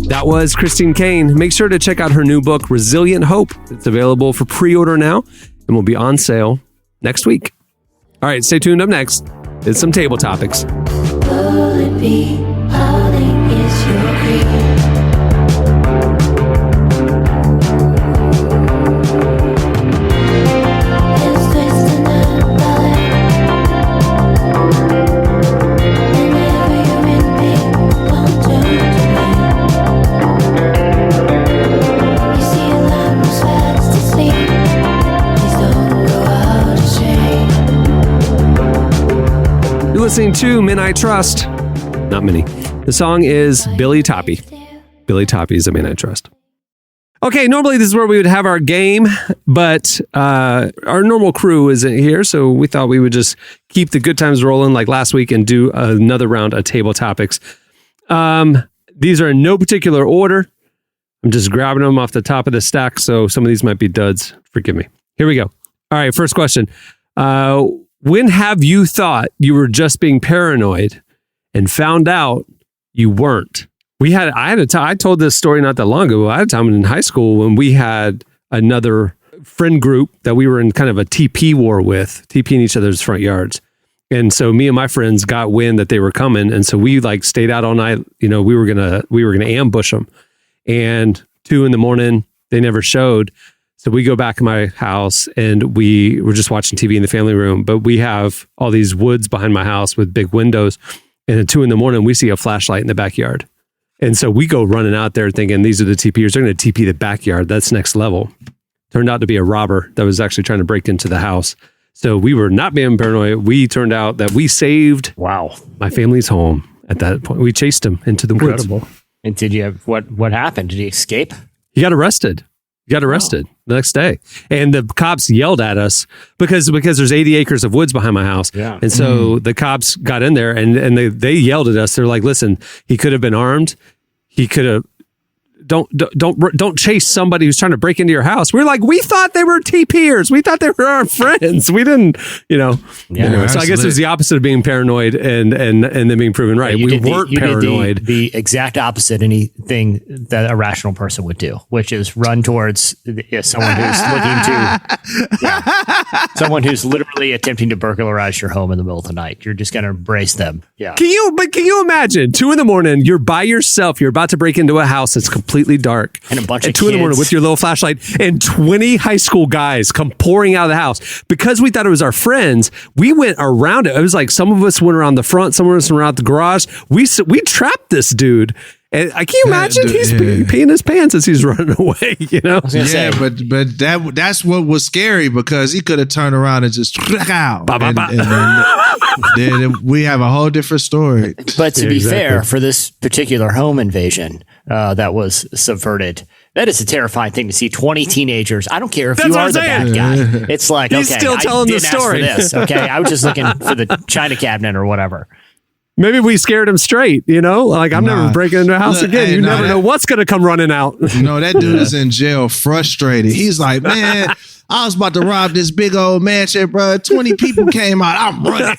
That was Christine Caine. Make sure to check out her new book, Resilient Hope. It's available for pre-order now and will be on sale next week. All right, stay tuned. Up next is some table topics. Will it be? How late is your creed? Listening to Men I Trust. Not many. The song is Billy Toppy. Billy Toppy is a Man I Trust. Okay, normally this is where we would have our game, but our normal crew isn't here, so we thought we would just keep the good times rolling like last week and do another round of table topics. These are in no particular order. I'm just grabbing them off the top of the stack, so some of these might be duds. Forgive me. Here we go. All right, first question. When have you thought you were just being paranoid and found out you weren't? I told this story not that long ago. I had a time in high school when we had another friend group that we were in kind of a TP war with, TPing each other's front yards. And so me and my friends got wind that they were coming. And so we like stayed out all night. You know, we were going to ambush them. And 2 a.m, they never showed. So we go back in my house and we were just watching TV in the family room, but we have all these woods behind my house with big windows. And at 2 a.m, we see a flashlight in the backyard. And so we go running out there thinking these are the TPers. They're going to TP the backyard. That's next level. Turned out to be a robber that was actually trying to break into the house. So we were not being paranoid. We turned out that we saved my family's home at that point. We chased him into the woods. And did you have what happened? Did he escape? He got arrested. The next day. And the cops yelled at us because there's 80 acres of woods behind my house. Yeah. And so the cops got in there and they yelled at us. They're like, listen, he could have been armed. He could have don't chase somebody who's trying to break into your house. We're like, we thought they were TPers. We thought they were our friends. We didn't, Anyway, so I guess it was the opposite of being paranoid and then being proven right. We weren't paranoid. Did the exact opposite anything that a rational person would do, which is run towards someone who's looking to, someone who's literally attempting to burglarize your home in the middle of the night. You're just going to embrace them. Yeah. Can you imagine 2 a.m, you're by yourself. You're about to break into a house that's completely dark and a bunch of 2 a.m. with your little flashlight and 20 high school guys come pouring out of the house. Because we thought it was our friends, we went around it. It was like some of us went around the front, some of us went around the garage. We trapped this dude. And I can't imagine he's peeing his pants as he's running away, but that's what was scary because he could have turned around and just out. Then we have a whole different story. But to be fair, for this particular home invasion that was subverted, that is a terrifying thing to see 20 teenagers. I don't care if you are the bad guy. It's like, he's still telling the story. I was just looking for the china cabinet or whatever. Maybe we scared him straight, Like, I'm never breaking into a house again. You never know what's going to come running out. No, that dude is in jail frustrated. He's like, man, I was about to rob this big old mansion, bro. 20 people came out. I'm running.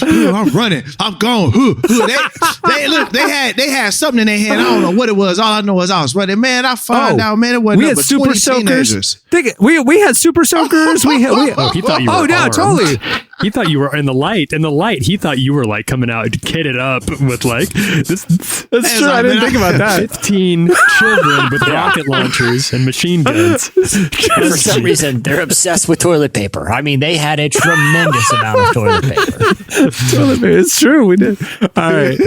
I'm running. I'm going. They had something in their hand. I don't know what it was. All I know is I was running. Man, I found out, man, it wasn't we had super soakers. We had super soakers. He thought you were armed. Totally. He thought you were in the light. In the light, he thought you were like coming out kitted up with like this. That's true. I didn't think about that. 15 children with rocket launchers and machine guns. For some reason, they're obsessed with toilet paper. I mean, they had a tremendous amount of toilet paper. It's true. We did. All right.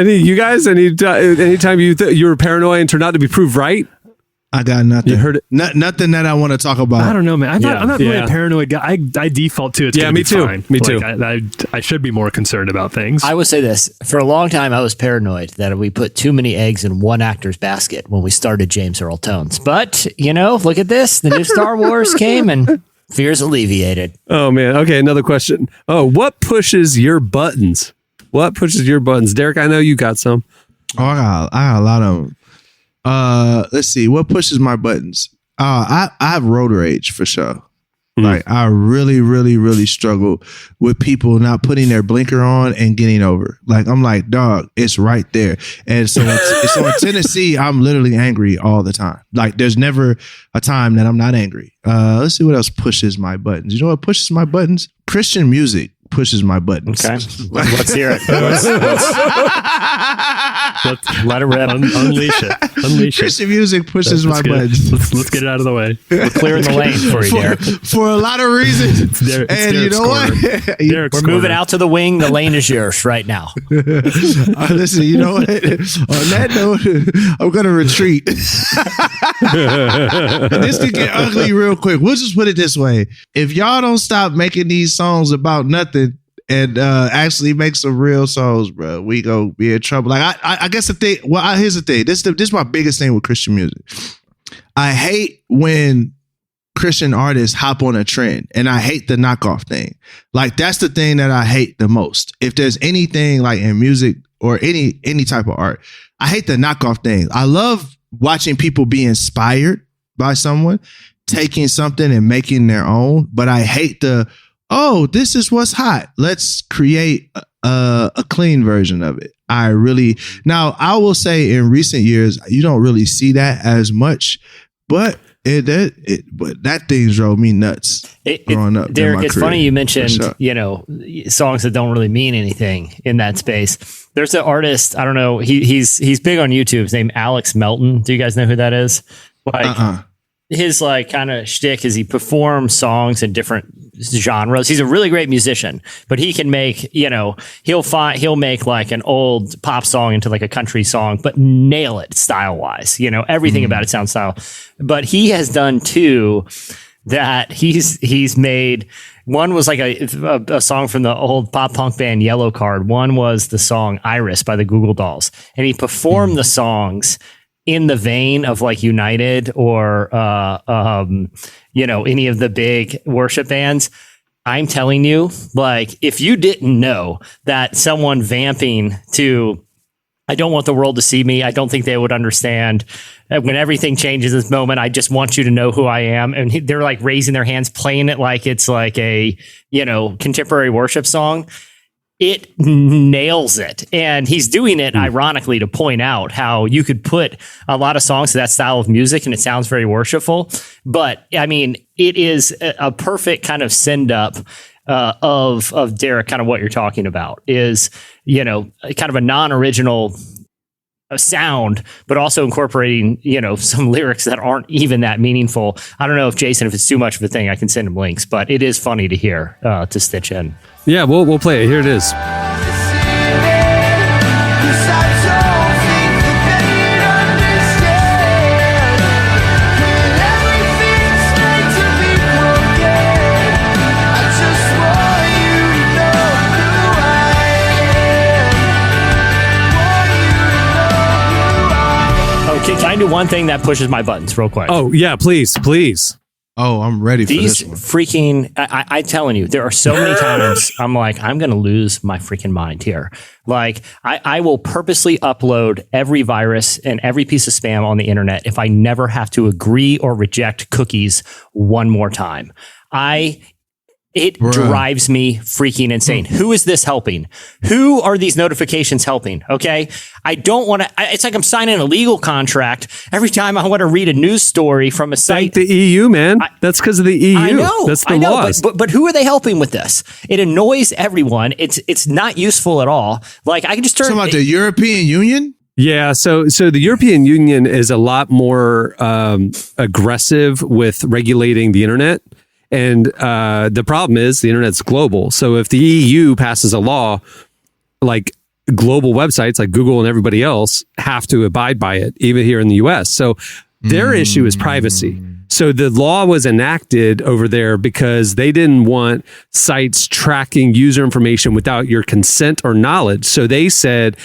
You guys, anytime you were paranoid and turned out to be proved right? I got nothing. You heard it? Nothing that I want to talk about. I don't know, man. I'm not really a paranoid guy. I default to it. Yeah, me too. Fine. Me too. I should be more concerned about things. I would say this. For a long time, I was paranoid that we put too many eggs in one actor's basket when we started James Earl Tones. But, look at this. The new Star Wars came and fears alleviated. Oh, man. Okay, another question. Oh, what pushes your buttons? Derek, I know you got some. Oh, I got a lot of them. Let's see. What pushes my buttons? I have road rage for sure. Like I really, really, really struggle with people not putting their blinker on and getting over. Like I'm like, dog, it's right there. And so in Tennessee, I'm literally angry all the time. Like there's never a time that I'm not angry. Let's see what else pushes my buttons. You know what pushes my buttons? Christian music pushes my buttons. Okay. Let's hear it. Let's let it rip. Unleash it. Christian music pushes my buttons. Let's get it out of the way. We're clearing the lane for you, Derek. For a lot of reasons. And you know what? We're moving out to the wing. The lane is yours right now. Listen, you know what? On that note, I'm going to retreat. This could get ugly real quick. We'll just put it this way. If y'all don't stop making these songs about nothing and actually make some real songs, bro, we go be in trouble. Like I guess the thing. Well, here's the thing. This is my biggest thing with Christian music. I hate when Christian artists hop on a trend, and I hate the knockoff thing. Like that's the thing that I hate the most. If there's anything like in music or any type of art. I hate the knockoff things. I love watching people be inspired by someone taking something and making their own, but I hate this is what's hot. Let's create a clean version of it. Now I will say in recent years, you don't really see that as much, but that thing drove me nuts growing up. Derek, it's funny you mentioned, sure. songs that don't really mean anything in that space. There's an artist, I don't know, he's big on YouTube. His name Alex Melton. Do you guys know who that is? His like kind of shtick is he performs songs in different genres. He's a really great musician, but he can make, he'll make like an old pop song into like a country song, but nail it style wise. Everything about it sounds style. But he has done two that he's made. One was like a song from the old pop punk band Yellow Card. One was the song Iris by the Google Dolls, and he performed the songs in the vein of like United or, any of the big worship bands. I'm telling you, like, if you didn't know that someone vamping to, I don't want the world to see me, I don't think they would understand. When everything changes this moment, I just want you to know who I am. And they're like raising their hands, playing it like it's like a, contemporary worship song. It nails it. And he's doing it ironically to point out how you could put a lot of songs to that style of music and it sounds very worshipful. But I mean, it is a perfect kind of send up of Derek, kind of what you're talking about is, kind of a non-original sound, but also incorporating, some lyrics that aren't even that meaningful. I don't know if Jason, if it's too much of a thing, I can send him links, but it is funny to hear, to stitch in. Yeah, we'll play it. Here it is. Okay, can I do one thing that pushes my buttons real quick? Oh, yeah, please. Oh, I'm ready for these this one. freaking, I'm telling you, there are so many times I'm like, I'm going to lose my freaking mind here. Like, I will purposely upload every virus and every piece of spam on the internet if I never have to agree or reject cookies one more time. It drives me freaking insane. Who is this helping? Who are these notifications helping? Okay. I don't want to, it's like I'm signing a legal contract every time I want to read a news story from a site. Thank the EU, man. That's because of the EU. I know. That's the laws. But who are they helping with this? It annoys everyone. It's not useful at all. Like I can just turn. Talking about the European Union? Yeah, so the European Union is a lot more aggressive with regulating the internet. And the problem is the internet's global. So if the EU passes a law, like global websites like Google and everybody else have to abide by it, even here in the US. So their issue is privacy. So the law was enacted over there because they didn't want sites tracking user information without your consent or knowledge. So they said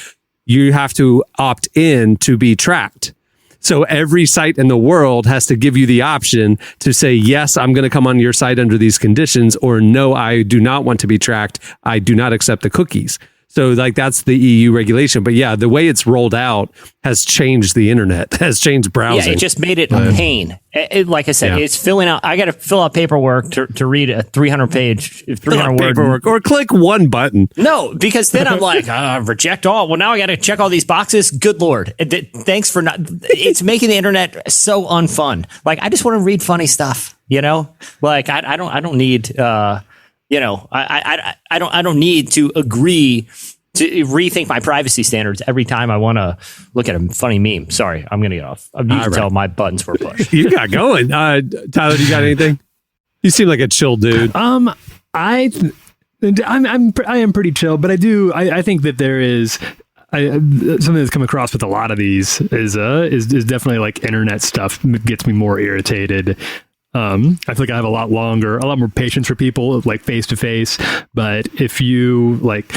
you have to opt in to be tracked. So every site in the world has to give you the option to say, yes, I'm going to come on your site under these conditions, or no, I do not want to be tracked. I do not accept the cookies. So like that's the EU regulation. But yeah, the way it's rolled out has changed the internet, has changed browsing. Yeah, it just made it a pain. Like I said, it's filling out. I got to fill out paperwork to read a 300-page, 300-word paperwork, or click one button. No, because then I'm like, reject all. Well, now I got to check all these boxes. Good Lord. Thanks for not. It's making the internet so unfun. Like, I just want to read funny stuff, Like, I don't need, I don't need to agree to rethink my privacy standards every time I want to look at a funny meme. Sorry, I'm going to get off. You can tell my buttons were pushed. You got going. Tyler, do you got anything? You seem like a chill dude. I am pretty chill, but I think that there is something that's come across with a lot of these is definitely like internet stuff gets me more irritated. I feel like I have a lot more patience for people like face to face. But if you like,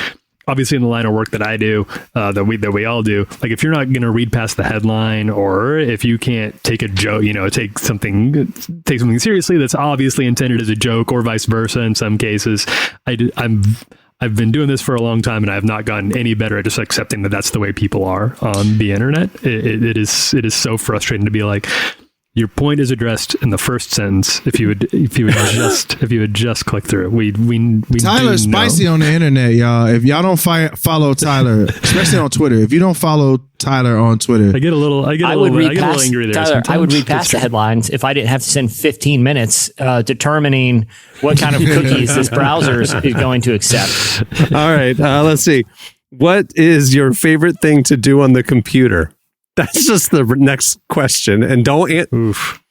obviously in the line of work that I do, that we all do, like if you're not going to read past the headline, or if you can't take a joke, take something seriously that's obviously intended as a joke, or vice versa in some cases, I'm I've been doing this for a long time, and I have not gotten any better at just accepting that that's the way people are on the internet. It is so frustrating to be like, your point is addressed in the first sentence. If you would just click through, we Tyler's spicy on the internet, y'all. If y'all don't follow Tyler, especially on Twitter, if you don't follow Tyler on Twitter, I get a little angry there. Tyler, I would read past the headlines if I didn't have to spend 15 minutes determining what kind of cookies this browser is going to accept. All right, let's see. What is your favorite thing to do on the computer? That's just the next question, and don't Oof.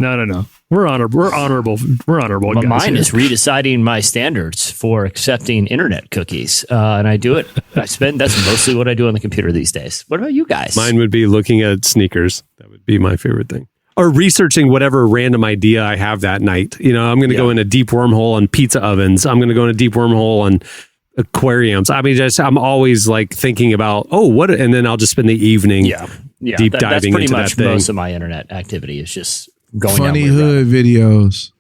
No. We're honorable. But guys mine here. is redeciding my standards for accepting internet cookies, and I do it. That's mostly what I do on the computer these days. What about you guys? Mine would be looking at sneakers. That would be my favorite thing. Or researching whatever random idea I have that night. You know, I'm going to go in a deep wormhole on pizza ovens. I'm going to go in a deep wormhole on aquariums. I mean, I'm always like thinking about, and then I'll just spend the evening deep diving that's pretty into much that thing. most of my internet activity is just going funny down hood videos.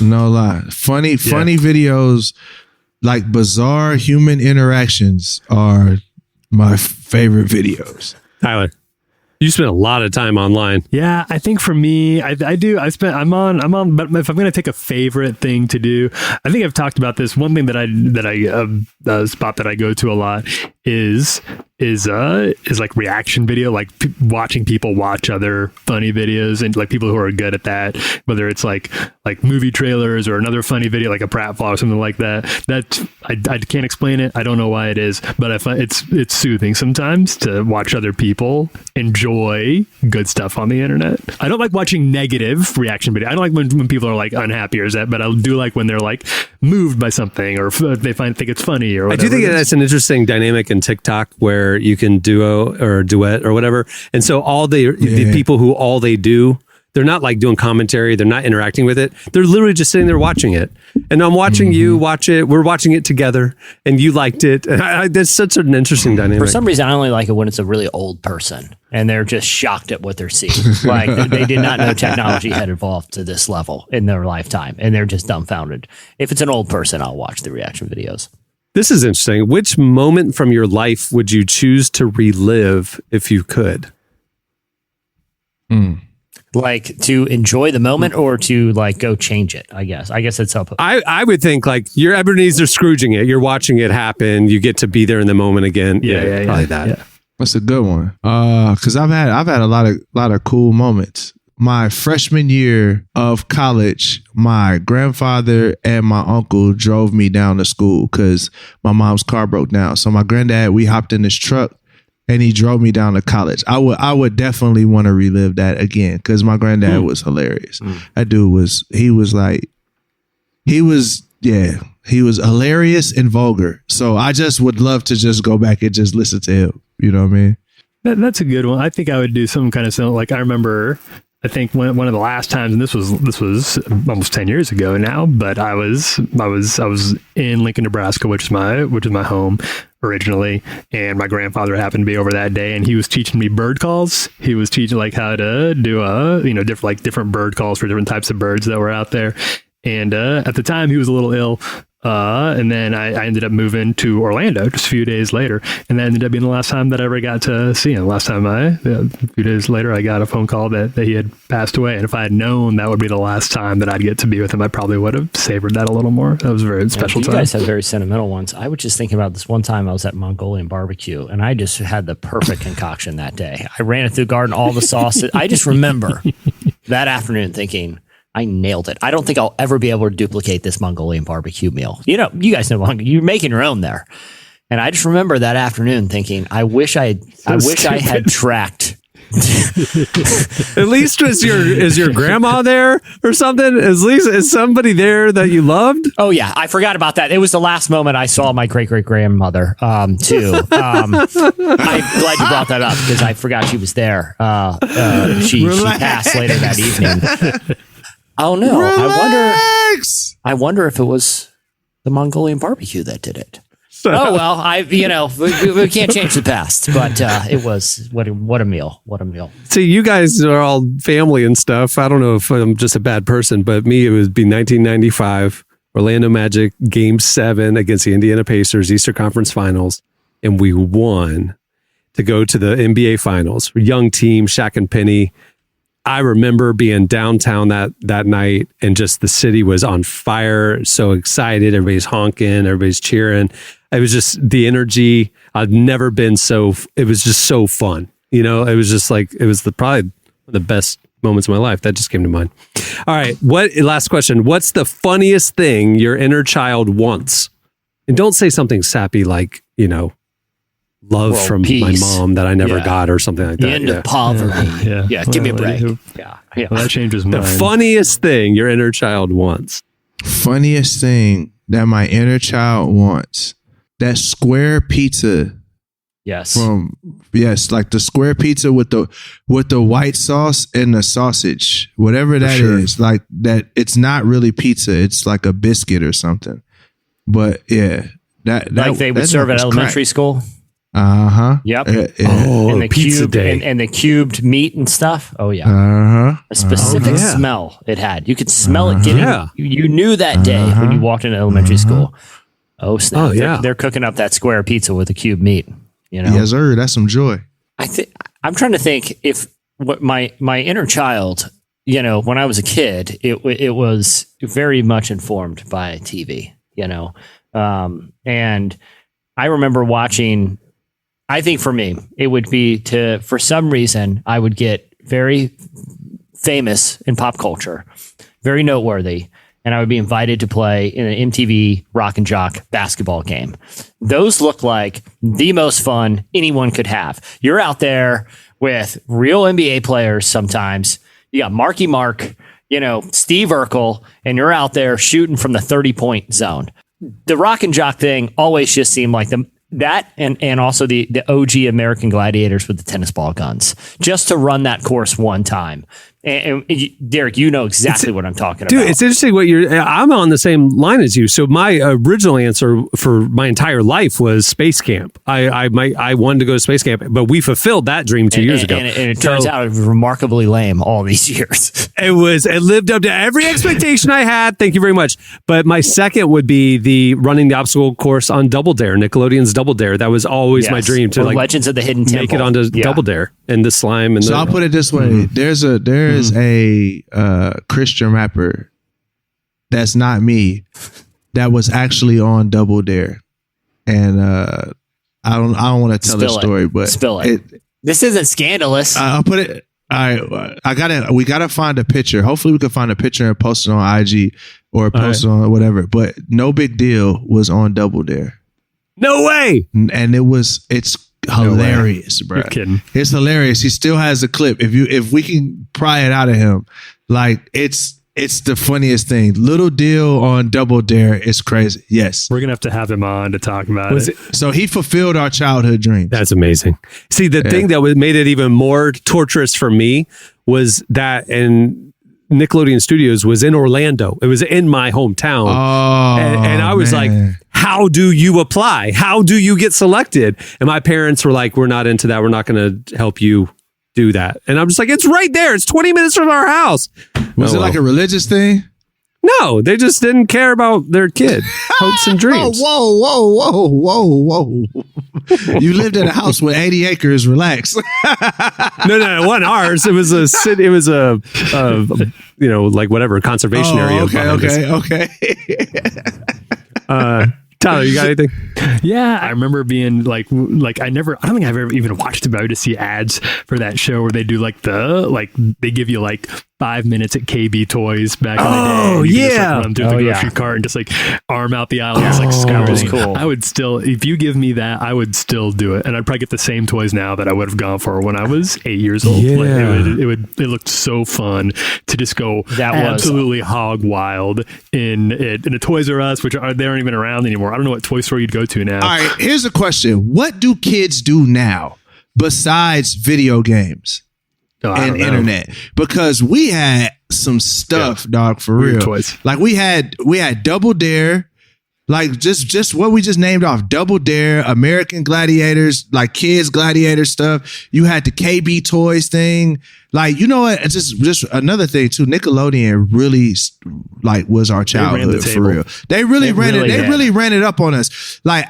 No lie. Funny videos, like bizarre human interactions, are my favorite videos. Tyler, you spend a lot of time online. Yeah, I think for me, I do. I'm on. But if I'm going to take a favorite thing to do, I think I've talked about this. One thing that I spot that I go to a lot is like reaction video, like watching people watch other funny videos, and like people who are good at that, whether it's like movie trailers or another funny video like a pratfall or something like that. That I can't explain it. I don't know why it is, but it's soothing sometimes to watch other people enjoy good stuff on the internet. I don't like watching negative reaction video. I don't like when people are like unhappy or that, but I do like when they're like moved by something or they think it's funny or whatever. I do think that's an interesting dynamic in TikTok where you can duo or duet or whatever. And so the people who all they do, they're not like doing commentary. They're not interacting with it. They're literally just sitting there watching it. And I'm watching you watch it. We're watching it together and you liked it. That's such an interesting dynamic. For some reason, I only like it when it's a really old person and they're just shocked at what they're seeing. Like they did not know technology had evolved to this level in their lifetime and they're just dumbfounded. If it's an old person, I'll watch the reaction videos. This is interesting. Which moment from your life would you choose to relive if you could? Like to enjoy the moment or to like go change it, I guess. I guess it's up. I would think like you're Ebenezer Scrooging it. You're watching it happen. You get to be there in the moment again. Yeah, probably that. Yeah. That's a good one. Because I've had a lot of cool moments. My freshman year of college, my grandfather and my uncle drove me down to school because my mom's car broke down. So my granddad, we hopped in this truck and he drove me down to college. I would definitely want to relive that again because my granddad was hilarious. That dude was hilarious and vulgar. So I just would love to just go back and just listen to him. You know what I mean? That's a good one. I think I would do some kind of something like I remember. I think one of the last times, and this was almost 10 years ago now, but I was in Lincoln, Nebraska, which is my home originally, and my grandfather happened to be over that day, and he was teaching me bird calls. He was teaching like how to do different bird calls for different types of birds that were out there. And at the time, he was a little ill. And then I ended up moving to Orlando just a few days later. And that ended up being the last time that I ever got to see him. Last time a few days later, I got a phone call that he had passed away. And if I had known that would be the last time that I'd get to be with him, I probably would have savored that a little more. That was a very special time. You guys have very sentimental ones. I was just thinking about this one time I was at Mongolian barbecue and I just had the perfect concoction that day. I ran it through the garden, all the sauces. I just remember that afternoon thinking, I nailed it. I don't think I'll ever be able to duplicate this Mongolian barbecue meal. You know, you guys know you're making your own there. And I just remember that afternoon thinking, I wish I had tracked. At least is your grandma there or something? At least is somebody there that you loved? Oh yeah, I forgot about that. It was the last moment I saw my great grandmother too. I'm glad you brought that up because I forgot she was there. She passed later that evening. Oh no! Relax! I wonder if it was the Mongolian barbecue that did it. Oh well, we can't change the past, but it was what a meal! What a meal! See, you guys are all family and stuff. I don't know if I'm just a bad person, but me, it would be 1995 Orlando Magic Game 7 against the Indiana Pacers, Eastern Conference Finals, and we won to go to the NBA Finals. Young team, Shaq and Penny. I remember being downtown that night, and just the city was on fire, so excited. Everybody's honking, everybody's cheering. It was just the energy. I've never been it was just so fun. You know, it was just like, it was probably the best moments of my life. That just came to mind. All right. Last question. What's the funniest thing your inner child wants? And don't say something sappy like, you know, love World from peace. my mom that I never got or something like The that. end of poverty. Yeah. Give me a break. Yeah. Well, that changes The mine. funniest thing your inner child wants. Funniest thing that my inner child wants. That square pizza Yes. like the square pizza with the white sauce and the sausage, whatever that is, like that. It's not really pizza. It's like a biscuit or something. But yeah, that like they would serve at elementary school. Yep. Oh, And the pizza cubed day. and the cubed meat and stuff. Oh yeah. A specific smell it had. You could smell it getting. Yeah. You knew that day when you walked into elementary school. Oh snap! Oh, yeah. They're cooking up that square pizza with the cubed meat. You know. Yes, sir. That's some joy. I'm trying to think if what my inner child, you know, when I was a kid, it was very much informed by TV, you know, and I remember watching. I think for me, it would be for some reason, I would get very famous in pop culture, very noteworthy, and I would be invited to play in an MTV Rock and Jock basketball game. Those look like the most fun anyone could have. You're out there with real NBA players sometimes. You got Marky Mark, you know, Steve Urkel, and you're out there shooting from the 30-point zone. The Rock and Jock thing always just seemed like that and also the OG American Gladiators with the tennis ball guns, just to run that course one time. And Derek, you know exactly what I'm talking about. Dude, it's interesting I'm on the same line as you. So my original answer for my entire life was space camp. I wanted to go to space camp, but we fulfilled that dream 2 years ago. And it turns out it was remarkably lame all these years. It lived up to every expectation I had. Thank you very much. But my second would be running the obstacle course on Double Dare, Nickelodeon's Double Dare. That was always my dream to Legends of the Hidden Temple. Make it onto Double Dare and the slime. And So I'll put it this way: there's a Christian rapper that's not me that was actually on Double Dare, and I don't want to tell the story, but spill it. This isn't scandalous. I'll put it. We gotta find a picture. Hopefully, we can find a picture and post it on IG or post it on whatever. But No Big Deal was on Double Dare. No way. And it's hilarious, bro. You're kidding. It's hilarious. He still has a clip. If we can pry it out of him, like it's the funniest thing. Little Deal on Double Dare is crazy. Yes. We're going to have him on to talk about it. So he fulfilled our childhood dreams. That's amazing. See, the thing that made it even more torturous for me was that in Nickelodeon Studios was in Orlando. It was in my hometown. And I was like, how do you apply? How do you get selected? And my parents were like, we're not into that. We're not going to help you do that. And I'm just like, it's right there. It's 20 minutes from our house. Was it like a religious thing? No, they just didn't care about their kid hopes and dreams. Whoa. You lived in a house with 80 acres. Relax. No, it wasn't ours. It was a city. It was a like whatever conservation area. Okay. Tyler, you got anything? Yeah, I remember being like I don't think I've ever even watched it, but I would just see ads for that show where they do they give you like 5 minutes at KB Toys back in the day. Oh, And you yeah. could just, run through the grocery cart and just like arm out the aisle and just like scour. was cool. I would still, if you give me that, I would still do it. And I'd probably get the same toys now that I would have gone for when I was 8 years old. Yeah. Like, it looked so fun to just go absolutely hog wild in a Toys R Us, they aren't even around anymore. I don't know what toy store you'd go to now. All right, here's a question. What do kids do now besides video games and internet? Because we had some stuff, dog, for Weird real. Toys. Like we had Double Dare, Like just what we just named off: Double Dare, American Gladiators, like kids gladiator stuff. You had the KB Toys thing. Like, you know what? It's just another thing too. Nickelodeon really like was our childhood for real. They really ran it up on us. Like,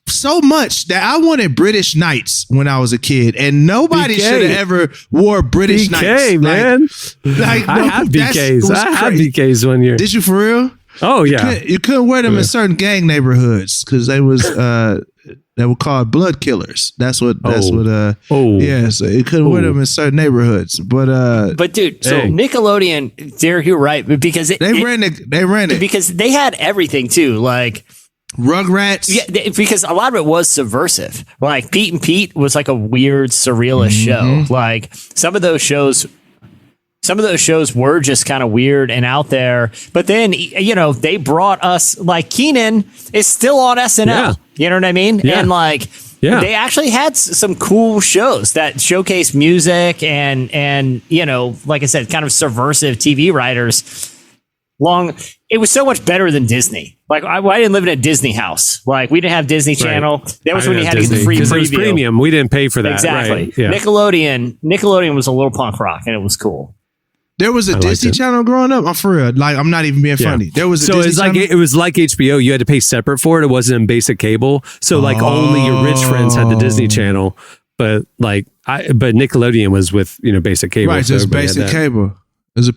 so much that I wanted British Knights when I was a kid, and nobody should have ever wore British Knights. Man. I had BKs. I had BKs one year. Did you for real? Oh yeah. You couldn't wear them in certain gang neighborhoods because they were called blood killers. Yeah, so you couldn't wear them in certain neighborhoods. But dude, so Nickelodeon, Derek, you're right, because they ran it because they had everything too, like Rugrats. Yeah, because a lot of it was subversive. Like Pete and Pete was like a weird surrealist show. Like some of those shows were just kind of weird and out there. But then, you know, they brought us, like, Caine is still on SNL. Yeah. You know what I mean? Yeah. And like, they actually had some cool shows that showcase music and, you know, like I said, kind of subversive TV writers. It was so much better than Disney. Like, I didn't live in a Disney house. Like, we didn't have Disney Channel. That was when you had to get the free preview. It was premium. We didn't pay for that. Exactly. Right. Yeah. Nickelodeon was a little punk rock, and it was cool. There was a Disney Channel growing up. I'm for real. Like, I'm not even being funny. There was a Disney Channel. It was like HBO. You had to pay separate for it. It wasn't in basic cable. So like only your rich friends had the Disney Channel. But like but Nickelodeon was with, you know, basic cable. Right, so just basic cable. It was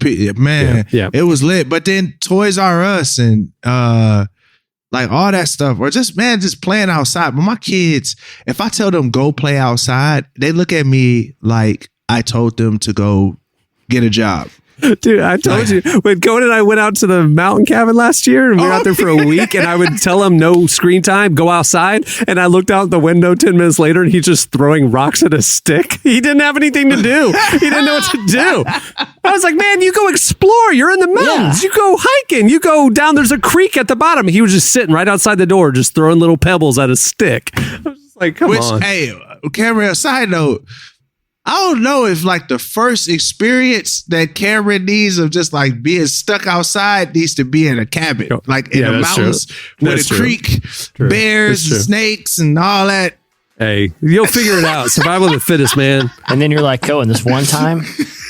it was lit. But then Toys R Us and like all that stuff, or just playing outside. But my kids, if I tell them go play outside, they look at me like I told them to go get a job. Dude, I told you when Cohen and I went out to the mountain cabin last year and we were out there for a week, and I would tell him no screen time, go outside. And I looked out the window 10 minutes later and he's just throwing rocks at a stick. He didn't have anything to do. He didn't know what to do. I was like, man, you go explore. You're in the mountains. Yeah. You go hiking. You go down. There's a creek at the bottom. He was just sitting right outside the door, just throwing little pebbles at a stick. I was just like, come on. Hey, Cameron, side note, I don't know if like the first experience that Cameron needs of just like being stuck outside needs to be in a cabin, like in the mountains with a creek, bears and snakes and all that. Hey, you'll figure it out. Survival of the fittest, man. And then you're like, Cohen, this one time,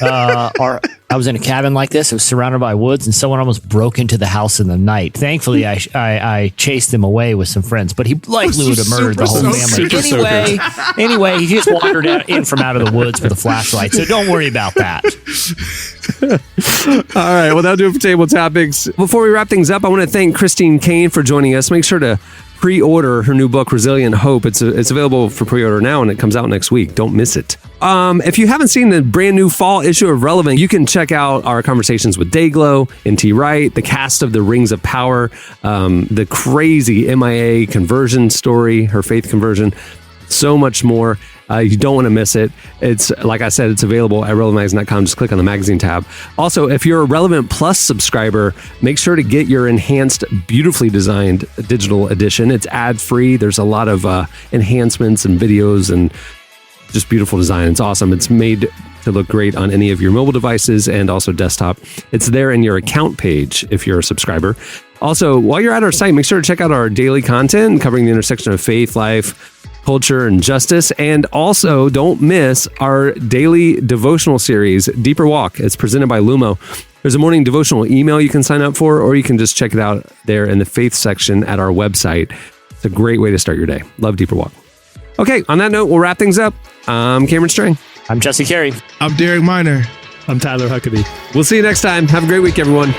I was in a cabin like this. It was surrounded by woods, and someone almost broke into the house in the night. Thankfully, I chased him away with some friends, but he likely would have murdered the whole family. Anyway, he just wandered in from out of the woods with a flashlight, so don't worry about that. All right, well, that'll do it for Table Topics. Before we wrap things up, I want to thank Christine Caine for joining us. Make sure to pre-order her new book, Resilient Hope. It's available for pre-order now, and it comes out next week. Don't miss it. If you haven't seen the brand new fall issue of Relevant, you can check out our conversations with Dayglow, N.T. Wright, the cast of The Rings of Power, the crazy MIA conversion story, her faith conversion, so much more. You don't want to miss it. It's, like I said, it's available at relevantmagazine.com. Just click on the magazine tab. Also, if you're a Relevant Plus subscriber, make sure to get your enhanced, beautifully designed digital edition. It's ad-free. There's a lot of enhancements and videos and just beautiful design. It's awesome. It's made to look great on any of your mobile devices and also desktop. It's there in your account page if you're a subscriber. Also, while you're at our site, make sure to check out our daily content covering the intersection of faith, life, culture, and justice. And also, don't miss our daily devotional series, Deeper Walk. It's presented by Lumo. There's a morning devotional email you can sign up for, or you can just check it out there in the faith section at our website. It's a great way to start your day. Love Deeper Walk. Okay, on that note, we'll wrap things up. I'm Cameron Strang. I'm Jesse Carey. I'm Derek Miner. I'm Tyler Huckabee. We'll see you next time. Have a great week, everyone.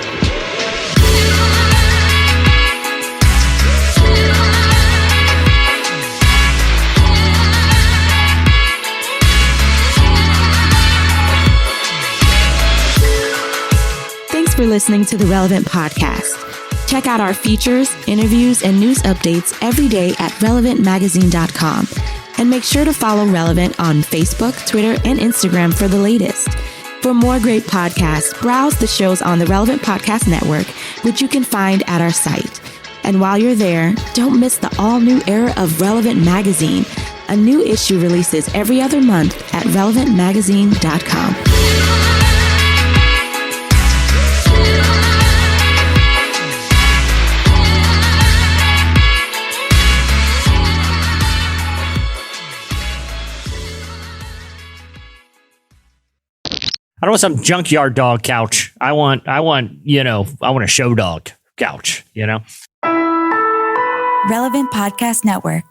Thanks for listening to the Relevant Podcast. Check out our features, interviews, and news updates every day at relevantmagazine.com. And make sure to follow Relevant on Facebook, Twitter, and Instagram for the latest. For more great podcasts, browse the shows on the Relevant Podcast Network, which you can find at our site. And while you're there, don't miss the all-new era of Relevant Magazine. A new issue releases every other month at relevantmagazine.com. don't want some junkyard dog couch. I want a show dog couch, Relevant Podcast Network.